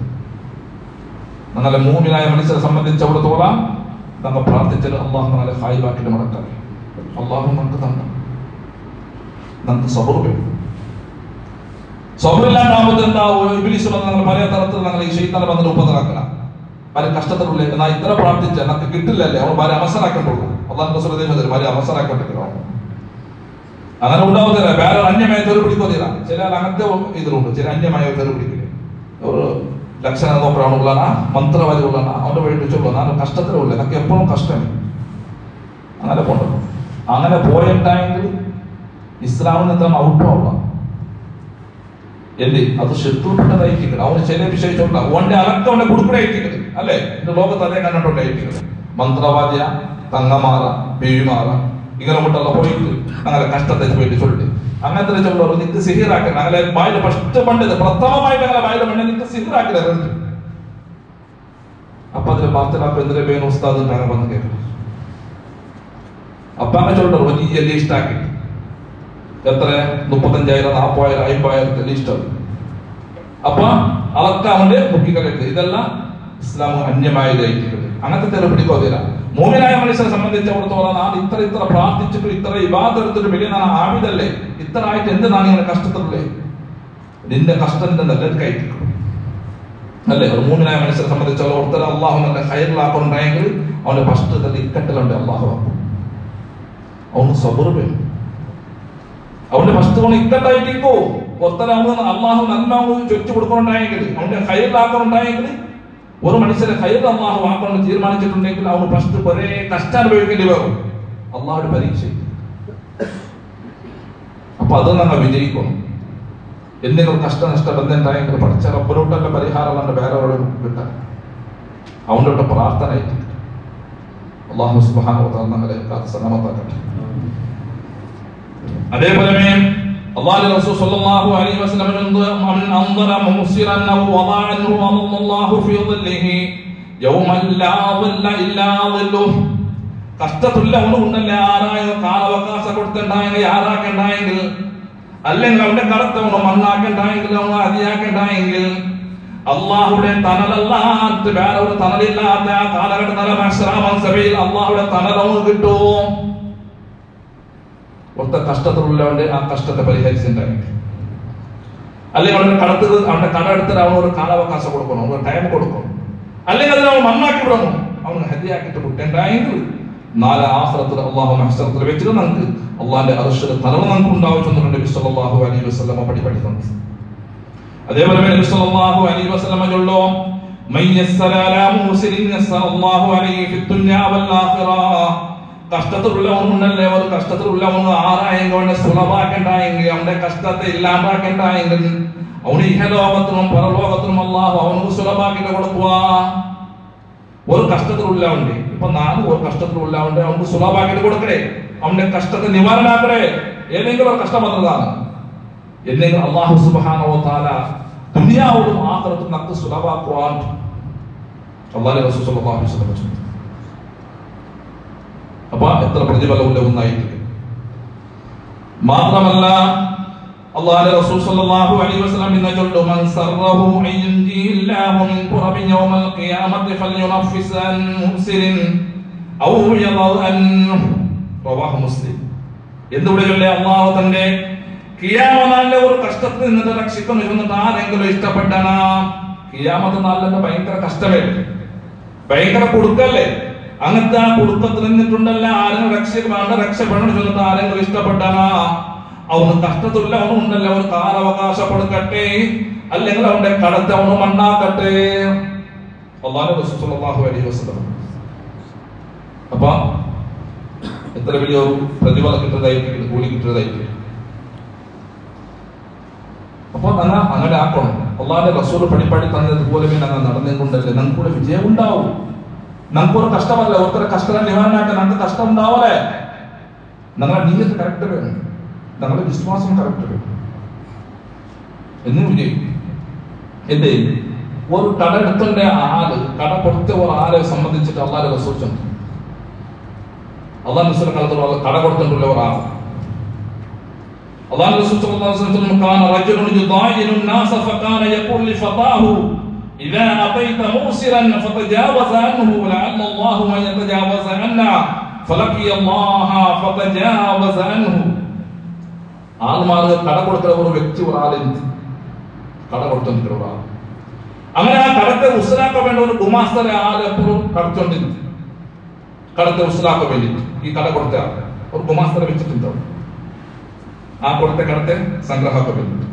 ഞങ്ങളെ മൂമിനായ മനുഷ്യരെ സംബന്ധിച്ചവിടത്തോളം ഞങ്ങൾ പ്രാർത്ഥിച്ചത് അള്ളാഹു ഞങ്ങളെ ഹൈറാക്കിട്ട് മടക്കാം. അള്ളാഹു നമുക്ക് തന്നെ നമുക്ക് സബർ വേണം. സ്വബറില്ലാണ്ടാകുമ്പോൾ എന്താവും? ഇബ്ലീസ് വന്ന് നിങ്ങൾ പല തരത്തിൽ നിങ്ങൾ ഈ ശൈത്താനെ വന്നിട്ട് ഉപദ്രവക്കണം, പല കഷ്ടത്തിലുള്ള എന്നാൽ ഇത്ര പ്രാർത്ഥിച്ച നമുക്ക് കിട്ടില്ലല്ലേ, അവൾ ഭാര്യ അവസരാക്കണ്ടുള്ളൂ. അള്ളാഹു റസൂൽ ഭാര്യ അവസരാക്കണ്ടില്ല. അങ്ങനെ ഉണ്ടാവുന്നില്ല. വേറെ അന്യമായ തെരു പിടിക്കുന്നില്ല. ചില അങ്ങനത്തെ ഇതിലുണ്ട്, ചില അന്യമായ തെരു പിടിക്കില്ല. ഒരു ലക്ഷണ നോക്കാണുള്ളാ മന്ത്രവാദി ഉള്ളാണ് അവന്റെ വഴി ചൊല്ലോ ഞാൻ കഷ്ടത്തിലുള്ള എനിക്ക് എപ്പോഴും കഷ്ടമേ അങ്ങനെ പോകണ്ടല്ലോ. അങ്ങനെ പോയിട്ടുണ്ടെങ്കിൽ ഇസ്ലാമിൽ നിന്ന് ഔട്ടും ആവാം. എന്ത് അത് ശത്രുപ്പെട്ടതായിരിക്കും. അവന് ചില വിഷയിച്ചുള്ള ഓന്റെ അലക്ക അവനെ കൊടുക്കണായിരിക്കുന്നത് അല്ലേ? എന്റെ ലോകത്ത് അതേ കണ്ടിട്ടുണ്ടായിരിക്കുന്നത്. മന്ത്രവാദിയ തങ്ങമാറ ബേവിമാറ ഇങ്ങനെ മുട്ടുള്ള പോയിട്ട് അങ്ങനെ കഷ്ടത്തെ പോയിട്ട് ചൊല്ലിട്ട് അങ്ങനത്തെ ചൊല്ലോ നിക്ക് സിഹിറാക്കണം. അങ്ങനെ വായിൽ ഫസ്റ്റ് പണ്ടത് പ്രഥമമായിട്ട് അങ്ങനെ വായിൽ പണ്ട് നിക്ക് സിഹിറാക്കരുത്. അപ്പൊ അതിൽ വാർത്തലാപ്പ് എന്തിനെ പേര് ഉസ്താദ് അങ്ങനെ വന്ന് കേൾക്കണം. അപ്പൊ അങ്ങനെ ചൊല്ലോ വലിയ ലീസ്റ്റ് ആക്കി എത്ര 35,000 40,000 50,000 ലീസ്റ്റ്. അപ്പൊ അതൊക്കെ അവന്റെ മുക്കിക്കളയുന്നത്. ഇതെല്ലാം ഇസ്ലാം അന്യമായതായിരിക്കുന്നത്. അങ്ങനത്തെ തെരു പിടിക്കോതില്ല. മോമിനായ മനുഷ്യനെ സംബന്ധിച്ചിടത്തോളം നാം ഇത്ര പ്രാർത്ഥിച്ചിട്ടും ഇത്ര ഇബാദത്ത് വലിയ നാം ആവിതല്ലേ, ഇത്ര ആയിട്ട് എന്തിനാണ് ഇങ്ങനെ കഷ്ടത്തിലുള്ളേ? നിന്റെ കഷ്ടം നല്ലതായിരിക്കും അല്ലേ? ഒരു മോമിനായ മനുഷ്യനെ സംബന്ധിച്ചോളം ഒരുത്തരം അള്ളാഹു നല്ല ഹൈറിലാക്കുന്നുണ്ടെങ്കിൽ അവന്റെ ഫസ്റ്റ് തന്നെ ഇക്കട്ടിലുണ്ട് അള്ളാഹു ആക്കും. അവന് സബർ വേണം. അവന്റെ ഫസ്റ്റ് കൊണ്ട് ഇക്കട്ടായിട്ടിരിക്കോ ഒരുത്തരം അള്ളാഹു നല്ല ചൊച്ചു കൊടുക്കുന്നുണ്ടായെങ്കിൽ അവന്റെ ഹൈറിലാക്കുന്നുണ്ടായെങ്കിൽ ഒരു മനുഷ്യരെ ഹൈർ അള്ളാഹു ആക്കണം തീരുമാനിച്ചിട്ടുണ്ടെങ്കിൽ അവന് ഫസ്റ്റ് കുറെ കഷ്ടം അനുഭവിക്കേണ്ടി വരും. അള്ളാഹുടെ പരീക്ഷ. അപ്പൊ അത് നമ്മൾ വിജയിക്കണം. എന്തെങ്കിലും കഷ്ടനഷ്ട ബന്ധം ഉണ്ടായെങ്കിൽ പഠിച്ച റബ്ബരോട്ടല്ല പരിഹാരം അല്ലാണ്ട് വേറെ കിട്ടാൻ അവൻ്റെ പ്രാർത്ഥന ആയിട്ട് അള്ളാഹു സുബ്ഹാനഹു വ തആല നമ്മളെ സലാമത്താക്കട്ടെ. അതേപോലെ അല്ലാഹു റസൂൽ സ്വല്ലല്ലാഹു അലൈഹി വസല്ലം അൻദറ മുസിറൻ വദഅ അൻഹു അല്ലാഹു ഫീ ളിഹി യൗമൻ ലാ ളില്ല ഇല്ലാ ളില്ലുഹു. കഷ്ടത്തുള്ള ഉണ്ടല്ല ആരായ കാലവകാശം കൊടുത്തുണ്ടായെങ്കിൽ ആരാക്കണ്ടായെങ്കിൽ അല്ലെങ്കിൽ അവന്റെ കടത്തവണോ മണ്ണാക്കണ്ടായെങ്കിൽ അവനോ അതിയാക്കണ്ടായെങ്കിൽ അള്ളാഹുടെ തണലല്ലാത്ത വേറെ ഒരു തണലില്ലാത്ത ആ കാലഘട്ട തലമയിൽ അള്ളാഹുടെ തണലവന് കിട്ടും. ഒത്ത കഷ്ടത്തിലുള്ളവന്റെ ആ കഷ്ടത്തെ പരിഹരിച്ചിട്ടുണ്ടായി. അല്ലെങ്കിൽ അവന്റെ കട എടുത്തിട്ട് അവനൊരു കാലാവകാശം കൊടുക്കണം, അവനൊരു ടൈം കൊടുക്കണം. അല്ലെങ്കിൽ അതിന് അവൻ മണ്ണാക്കി വിടണം, അവന് ഹദിയാക്കിട്ട് വിട്ടുണ്ടായെങ്കിൽ നാല് ആഖിറത്തിൽ അള്ളാഹു മഹ്ശറത്തിൽ വെച്ചിട്ട് നമുക്ക് അള്ളാഹിന്റെ അർശിന്റെ തണൽ നമുക്ക് ഉണ്ടാവുമെന്ന് നബി സല്ലല്ലാഹു അലൈഹി വസല്ലം പഠിപ്പിച്ചു. അതേപോലെ നബി സല്ലല്ലാഹു അലൈഹി വസല്ലം ചൊല്ലോ മൻ യസ്സറ അലാ മുസിരിൻ യസ്സറ അല്ലാഹു അലൈഹി ഫി ദുനിയ വൽ ആഖിറ. കഷ്ടത്തിലുള്ളവനുണ്ടല്ലേ ഒരു കഷ്ടത്തിലുള്ളവന് ആരായെങ്കിൽ അവനെ സുലഭാക്കണ്ടായെങ്കിൽ അവന്റെ കഷ്ടത്തെ ഇല്ലാണ്ടാക്കണ്ടായെങ്കിൽ അവന് ഇഹലോകത്തിനും പരലോകത്തിനും അല്ലാഹു അവനക്ക് സുലഭാക്കിട്ട് കൊടുക്കുക. ഒരു കഷ്ടത്തിലുള്ളവണ്ട് ഇപ്പൊ നാല് ഒരു കഷ്ടത്തിലുള്ളവണ്ട് അവനക്ക് സുലഭാക്കിട്ട് കൊടുക്കണേ, അവന്റെ കഷ്ടത്തെ നിവാരണാക്കണേ. ഏതെങ്കിലും ഒരു കഷ്ടം വന്നതാണ് എന്നെങ്കിൽ അല്ലാഹു സുബ്ഹാനഹു വ തആല ദുനിയാവിലും ആഖിറത്തും നമുക്ക് സുലഭാക്കുവാൻ അല്ലാഹു റസൂൽ സ്വല്ലല്ലാഹു അലൈഹി വസല്ലം പറഞ്ഞു. അപ്പൊ എത്ര പ്രതിഫലമുള്ള ഒന്നായിട്ട്. മാത്രമല്ല അല്ലാഹു റസൂൽ സ്വല്ലല്ലാഹു അലൈഹി വസല്ലം ഇന്ന ചൊല്ലു മൻ സറഹു അയ്യുൻജില്ലാഹു മിൻ ഖുറബി യൗമൽ ഖിയാമത്തി ഫൽയുനഫിസ് അൻ മുസിരിൻ ഔ യദഅൻ റവാഹു മുസ്ലിം. എന്തുകൂടെ ചൊല്ലേ അല്ലാഹു തന്റെ ഖിയാമത്ത് നാളിലെ ഒരു കഷ്ടത്തിൽ നിന്നിട്ട് രക്ഷിക്കുന്നു എന്നിട്ട് ആരെങ്കിലും ഇഷ്ടപ്പെട്ടാണ്. ഖിയാമത്ത് നാളിലെ ഭയങ്കര കഷ്ടമേ, ഭയങ്കര കൊടുക്കല്ലേ. അങ്ങനത്തെ ആ കുടുംബത്തിൽ നിന്നിട്ടുണ്ടല്ല ആരും രക്ഷപ്പെടണം ചെന്നിട്ട് ആരെങ്കിലും ഇഷ്ടപ്പെട്ടാനാ അവന് കഷ്ടത്തില്ല അവനുണ്ടല്ല അവന് കാലാവകാശപ്പെടുക്കട്ടെ, അല്ലെങ്കിൽ അവന്റെ കടത്തെ അവന് മണ്ണാക്കട്ടെ. അല്ലാഹു റസൂൽ സ്വല്ലല്ലാഹു അലൈഹി വസല്ലം. അപ്പൊ എത്ര വലിയ പ്രതിഫലം കിട്ടുന്നതായിരിക്കും, കൂലി കിട്ടുന്നതായിരിക്കും. അപ്പൊ അങ്ങനെ ആക്കണം. അല്ലാഹുവിന്റെ റസൂൽ പടിപ്പടി തന്നതുപോലെ ഞങ്ങൾ നടന്നുകൊണ്ടല്ലേ നമുക്കൂടെ വിജയം ഉണ്ടാവും. നമുക്കൊരു കഷ്ടമല്ല, ഒരുത്തര കഷ്ടം നിവാരണാക്കാൻ നമുക്ക് കഷ്ടം ഉണ്ടാവല്ലേ. ഞങ്ങളുടെ നീയത്ത് കറക്റ്റ് വേണം, ഞങ്ങളുടെ വിശ്വാസം കറക്റ്റ് വേണം എന്നും വിജയിക്കും. എന്തേ ഒരു കട എടുത്തന്റെ ആള് കട കൊടുത്ത ഒരു ആളെ സംബന്ധിച്ചിട്ട് അള്ളാഹുവിന്റെ റസൂൽ ചൊന്നു. അള്ളാഹു റസൂൽ കാലത്തുള്ള കട കൊടുത്തിട്ടുള്ള ഒരാൾ അള്ളാഹു റസൂൽ സ്വല്ലല്ലാഹു അലൈഹി വസല്ലം കാന റജുലുൻ യുദായിനു الناس فكان يقول لفتاه إذا أتيت موسرا فتجاوز عنه لعل الله أن يتجاوز عنا فلقي الله فتجاوز عنه. ആൾമാർക്ക് കട കൊടുക്കുന്ന ഒരു വ്യക്തി ഒരാളുണ്ട്. കട കൊടുത്തോണ്ടിരിക്കുന്ന ആൾ. അങ്ങനെ ആ കടത്തെ ഉസ്സലാക്കാൻ വേണ്ട ഒരു ഗുമാസ്തരെ ആരെപ്പോഴും കടച്ചോണ്ടിരുന്നു. കടത്തെ ഉസ്സലാക്കാൻ വേണ്ടിയിട്ട് ഈ കട കൊടുത്ത ഒരു ഗുമാസ്തരെ വെച്ചിട്ടുണ്ടാവും. ആ കൊടുത്ത കടത്തെ സംഗ്രഹാക്കാൻ വേണ്ടിയിട്ട്.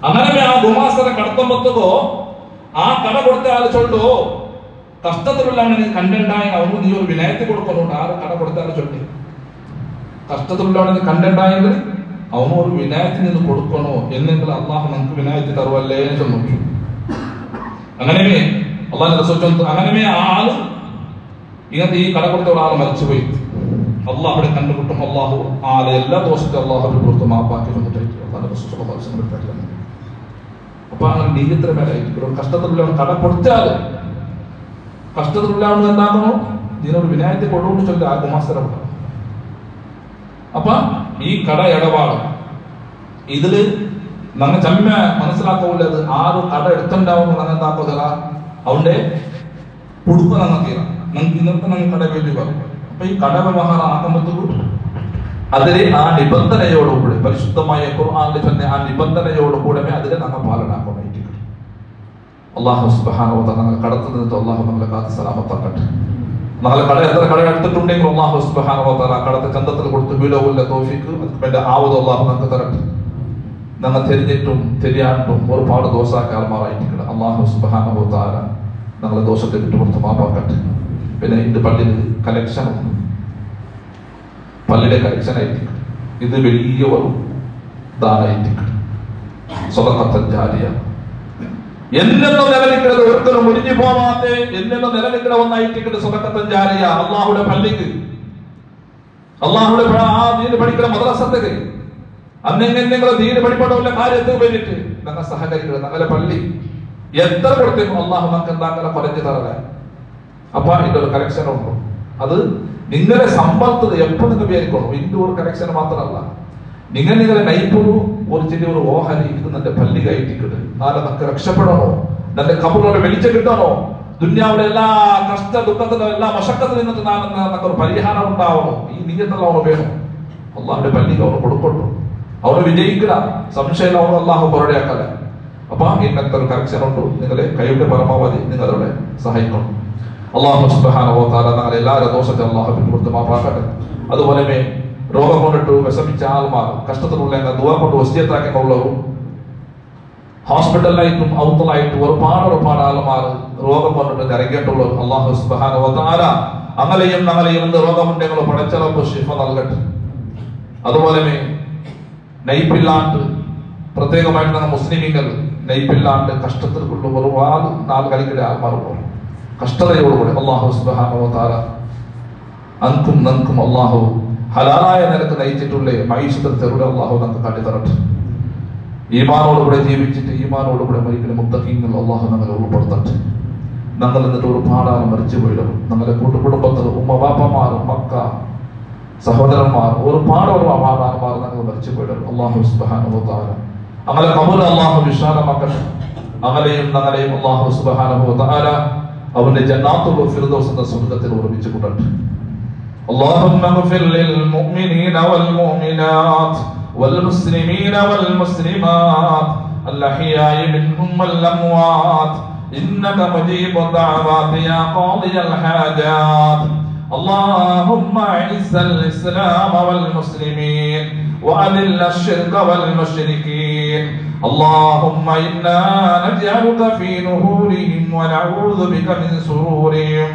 അങ്ങനെ ആ ഗുമാസ്തരെ കടത്തുമ്പോഴത്തോ ആ കട കൊടുത്ത ആൾ ചൊല്ലോ കഷ്ടത്തിലുള്ളവനെ കണ്ടുണ്ടായി അവന് നീ ഒരു വിനയത്തിൽ കൊടുക്കുന്നുണ്ട്. ആര് കട കൊടുത്ത ആൾ ചൊല്ലി കഷ്ടത്തിലുള്ളവനെ കണ്ടുണ്ടായെങ്കിൽ അവന് ഒരു വിനയത്തിൽ നിന്ന് കൊടുക്കണോ എന്നെങ്കിൽ അള്ളാഹു നമുക്ക് വിനയത്തിൽ തരുവല്ലേ എന്ന് ചൊന്നു. അങ്ങനെ അള്ളാഹ് അങ്ങനെ ആള് ഇങ്ങനത്തെ ഈ കട കൊടുത്ത ഒരാൾ മരിച്ചുപോയി. അള്ളാഹ് അവിടെ കണ്ടുപിട്ടും അള്ളാഹു ആളെ എല്ലാ ദോഷത്തെ അള്ളാഹുടെ പുറത്ത് മാപ്പാക്കി വന്നിട്ടായിട്ട് അള്ളാഹ്. അപ്പൊ അങ്ങനെ നീയത്തിന് മേലായിരിക്കും കഷ്ടത്തിലുള്ളവൻ കട കൊടുത്താൽ കഷ്ടത്തിലുള്ളവൻ എന്താണോ ഇതിനൊരു വിനായത്തെ കൊണ്ടുകൊണ്ട് ചൊല്ലി ആ ഗുമാസ്തരം. അപ്പൊ ഈ കട ഇടപാട് ഇതില് നമ്മ ചമ്മ മനസ്സിലാക്കുള്ളത് ആറ് കട എടുത്തുണ്ടാവും എന്താക്കുന്നില്ല അവന്റെ കുടുംബം നമ്മ തീരാം നമുക്ക് ഇന്നത്തെ നമ്മൾ കട വേണ്ടി പറയും. അപ്പൊ ഈ കട വ്യവഹാരം ആക്കുമ്പോഴത്തേക്കും അതിലെ ആ നിബന്ധനയോടുകൂടി പരിശുദ്ധമായ ഖുർആനിൽ തന്നെ ആ നിബന്ധനയോടുകൂടെ അതിനെ നമ്മൾ പാലനാക്കാൻ വേണ്ടി അള്ളാഹു സുബ്ഹാനഹു വ തആല നമ്മൾ കടത്തിൽ നിന്നിട്ട് അള്ളാഹു നമ്മളെ കാത്ത് സലാമത്താക്കട്ടെ. നാളെ കട എത്ര കട എടുത്തിട്ടുണ്ടെങ്കിൽ അള്ളാഹു സുബ്ഹാനഹു വ തആല കടത്തെ ചന്തത്തിൽ കൊടുത്ത് വീടവുള്ള തൗഫീഖ് അതിന്റെ ആവത് അള്ളാഹു നമുക്ക് തരട്ടെ. ഞങ്ങൾ തിരിഞ്ഞിട്ടും തിരിയാണ്ടും ഒരുപാട് ദോഷാക്കി ആൾമാറായിട്ടിരിക്കണം. അള്ളാഹു സുബ്ഹാനഹു വ തആല ഞങ്ങളെ ദോഷത്തെ വിട്ടുപുറത്ത് മാപ്പാക്കട്ടെ. പിന്നെ ഇത് പള്ളിയിൽ കലക്ഷൻ ഉണ്ട്, പള്ളിയുടെ കലക്ഷൻ ആയിരിക്കും. ഇത് വലിയ ഒരു ദാനായിരിക്കും, സ്വതക്കത്തൽ ജാരിയ. എന്നെന്നും നിലനിൽക്കുന്നത് ഒരിക്കലും ഒഴിഞ്ഞു പോവാതെ എന്നെന്നും നിലനിൽക്കുന്ന ഒന്നായിരിക്കും സ്വതക്കത്തൽ ജാരിയ. അള്ളാഹുടെ പള്ളിക്ക് അള്ളാഹുടെ ആ ദീന് പഠിക്കുന്ന മദ്രസത്തേക്ക് അന്നെങ്ങനെ ദീന് പഠിപ്പടവുള്ള കാര്യത്തിൽ വേണ്ടിയിട്ട് ഞങ്ങൾ സഹകരിക്കണം. ഞങ്ങളുടെ പള്ളി എത്ര കൊടുത്തേക്കും അള്ളാഹു നമുക്ക് എന്താങ്ങനെ പറഞ്ഞു തരല. അപ്പൊ ഇതിന്റെ ഒരു കലക്ഷൻ ഉണ്ടോ? അത് നിങ്ങളുടെ സമ്പത്ത് എപ്പോൾ നിങ്ങൾ വിചാരിക്കണം. ഇതിന്റെ ഒരു കലക്ഷൻ മാത്രമല്ല, നിങ്ങളുടെ നൈപ്പുരു ഒരു ചെറിയ ഒരു ഓഹരി ഇത് നിന്റെ പള്ളി കയറ്റിക്കിട്ട് നാളെ നമുക്ക് രക്ഷപ്പെടണോ, നിന്റെ കബറിലൂടെ വെളിച്ചം കിട്ടണോ, ദുന്യാവിലെ എല്ലാ കഷ്ട ദുഃഖത്തിനും എല്ലാ മശക്കത്തിൽ നിന്നിട്ട് നമുക്ക് ഒരു പരിഹാരം ഉണ്ടാവണോ, ഈ നീയത്തെല്ലാം വേണം. അള്ളാഹുടെ പള്ളിക്ക് അവന് കൊടുക്കട്ടു, അവന് വിജയിക്കില്ല, സംശയം അവന് അള്ളാഹു പുറടെയാക്കല. അപ്പൊ ഇങ്ങനത്തെ ഒരു കറക്ഷൻ ഉണ്ട്. നിങ്ങളെ കൈയുടെ പരമാവധി നിങ്ങളുടെ സഹായിക്കണം. അള്ളാഹു സുബ്ഹാനഹു വ തആല ഞങ്ങളെ എല്ലാവരുടെ ദോഷത്തെ അള്ളാഹു വിട്ടുപുറത്ത് മാപ്പാക്കട്ടെ. അതുപോലെ രോഗം കൊണ്ടിട്ട് വിഷമിച്ച ആൾമാർ, കഷ്ടത്തിലുള്ള ദുആ കൊണ്ട് വസിയത്താക്കിയുള്ളവരും ഹോസ്പിറ്റലിലായിട്ടും ഔത്തലായിട്ടും ഒരുപാട് ആൾമാർ രോഗം കൊണ്ടിട്ട് കരകേട്ടുള്ളവർ അള്ളാഹു സുബ്ഹാനഹു വ തആല അങ്ങനെയും എന്ത് രോഗമുണ്ടെങ്കിൽ പടച്ചറപ്പ് ശിഫ നൽകട്ടെ. അതുപോലെ നയിപ്പില്ലാണ്ട് പ്രത്യേകമായിട്ട് ഞങ്ങൾ മുസ്ലിമീങ്ങൾ നയിപ്പില്ലാണ്ട് കഷ്ടത്തിൽക്കുള്ള ഒരുപാട് നാൾ കളിക്കുന്ന ആൾമാരുള്ളൂ. കഷ്ടതയോടുകൂടി അള്ളാഹു സുബ്ഹാനഹു വ തആല അൻകും നൻകും അള്ളാഹു ഹലാലായ നിലക്ക് നയിച്ചിട്ടുള്ള മൈഷത്തിൽ തെരുവിടെ അള്ളാഹു നമുക്ക് കാട്ടിത്തരട്ടെ. ഈമാനോടുകൂടെ ജീവിച്ചിട്ട് ഈമാനോടുകൂടെ മരിക്കുന്ന മുത്തഖീങ്ങൾ അള്ളാഹു ഞങ്ങളെ ഉൾപ്പെടുത്തട്ടെ. ഞങ്ങൾ എന്നിട്ട് ഒരുപാട് ആൾ മരിച്ചു പോയിടും. ഞങ്ങളുടെ കൂട്ടുകുടുംബത്തിൽ ഉമ്മ ബാപ്പമാർ, മക്ക സഹോദരന്മാർ ഒരുപാട് ആൾമാർ ഞങ്ങൾ മരിച്ചു പോയിടും. അള്ളാഹു സുബ്ഹാനഹു വ തആല അങ്ങനെ ഖബർ അള്ളാഹു വിശാലമാക്കട്ടെ. അങ്ങനെയും ഞങ്ങളെയും അള്ളാഹു സുബ്ഹാനഹു വ തആല അവന്റെ ജന്നാത്തുൽ ഫിർദൗസ് എന്ന സ്വർഗ്ഗത്തിൽ ഒരുമിച്ച് കൂട്ടട്ടെ. اللهم اغفر للمؤمنين والمؤمنات والمسلمين والمسلمات الأحياء منهم والأموات إنك مجيب الدعوات يا قاضي الحاجات. اللهم أعز الإسلام والمسلمين وأذل الشرك والمشركين. اللهم إنا نجعلك في نحورهم ونعوذ بك من شرورهم.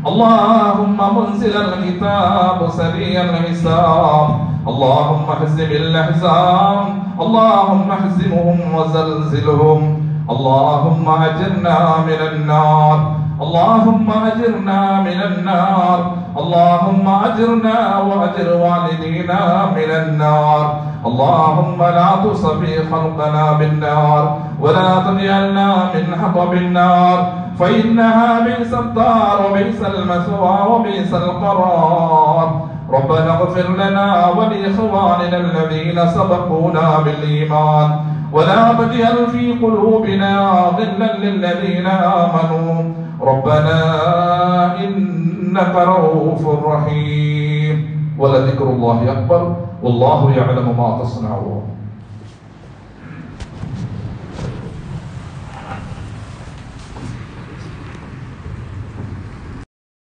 اللهم منزل الكتاب سريع الحساب. اللهم اهزم الأحزاب. اللهم اهزمهم وزلزلهم. اللهم أجرنا من النار. اللهم أجرنا من النار. اللهم أجرنا وأجر والدينا من النار. اللهم لا تصفي خلقنا بالنار ولا تجعلنا من حطب النار فإنها بئس الدار وبئس المثوى وبئس القرار. ربنا اغفر لنا ولإخواننا الذين سبقونا بالإيمان ولا تجعل في قلوبنا غلا للذين آمنوا ربنا إنك رؤوف رحيم. ولذكر الله أكبر والله يعلم ما تصنعون.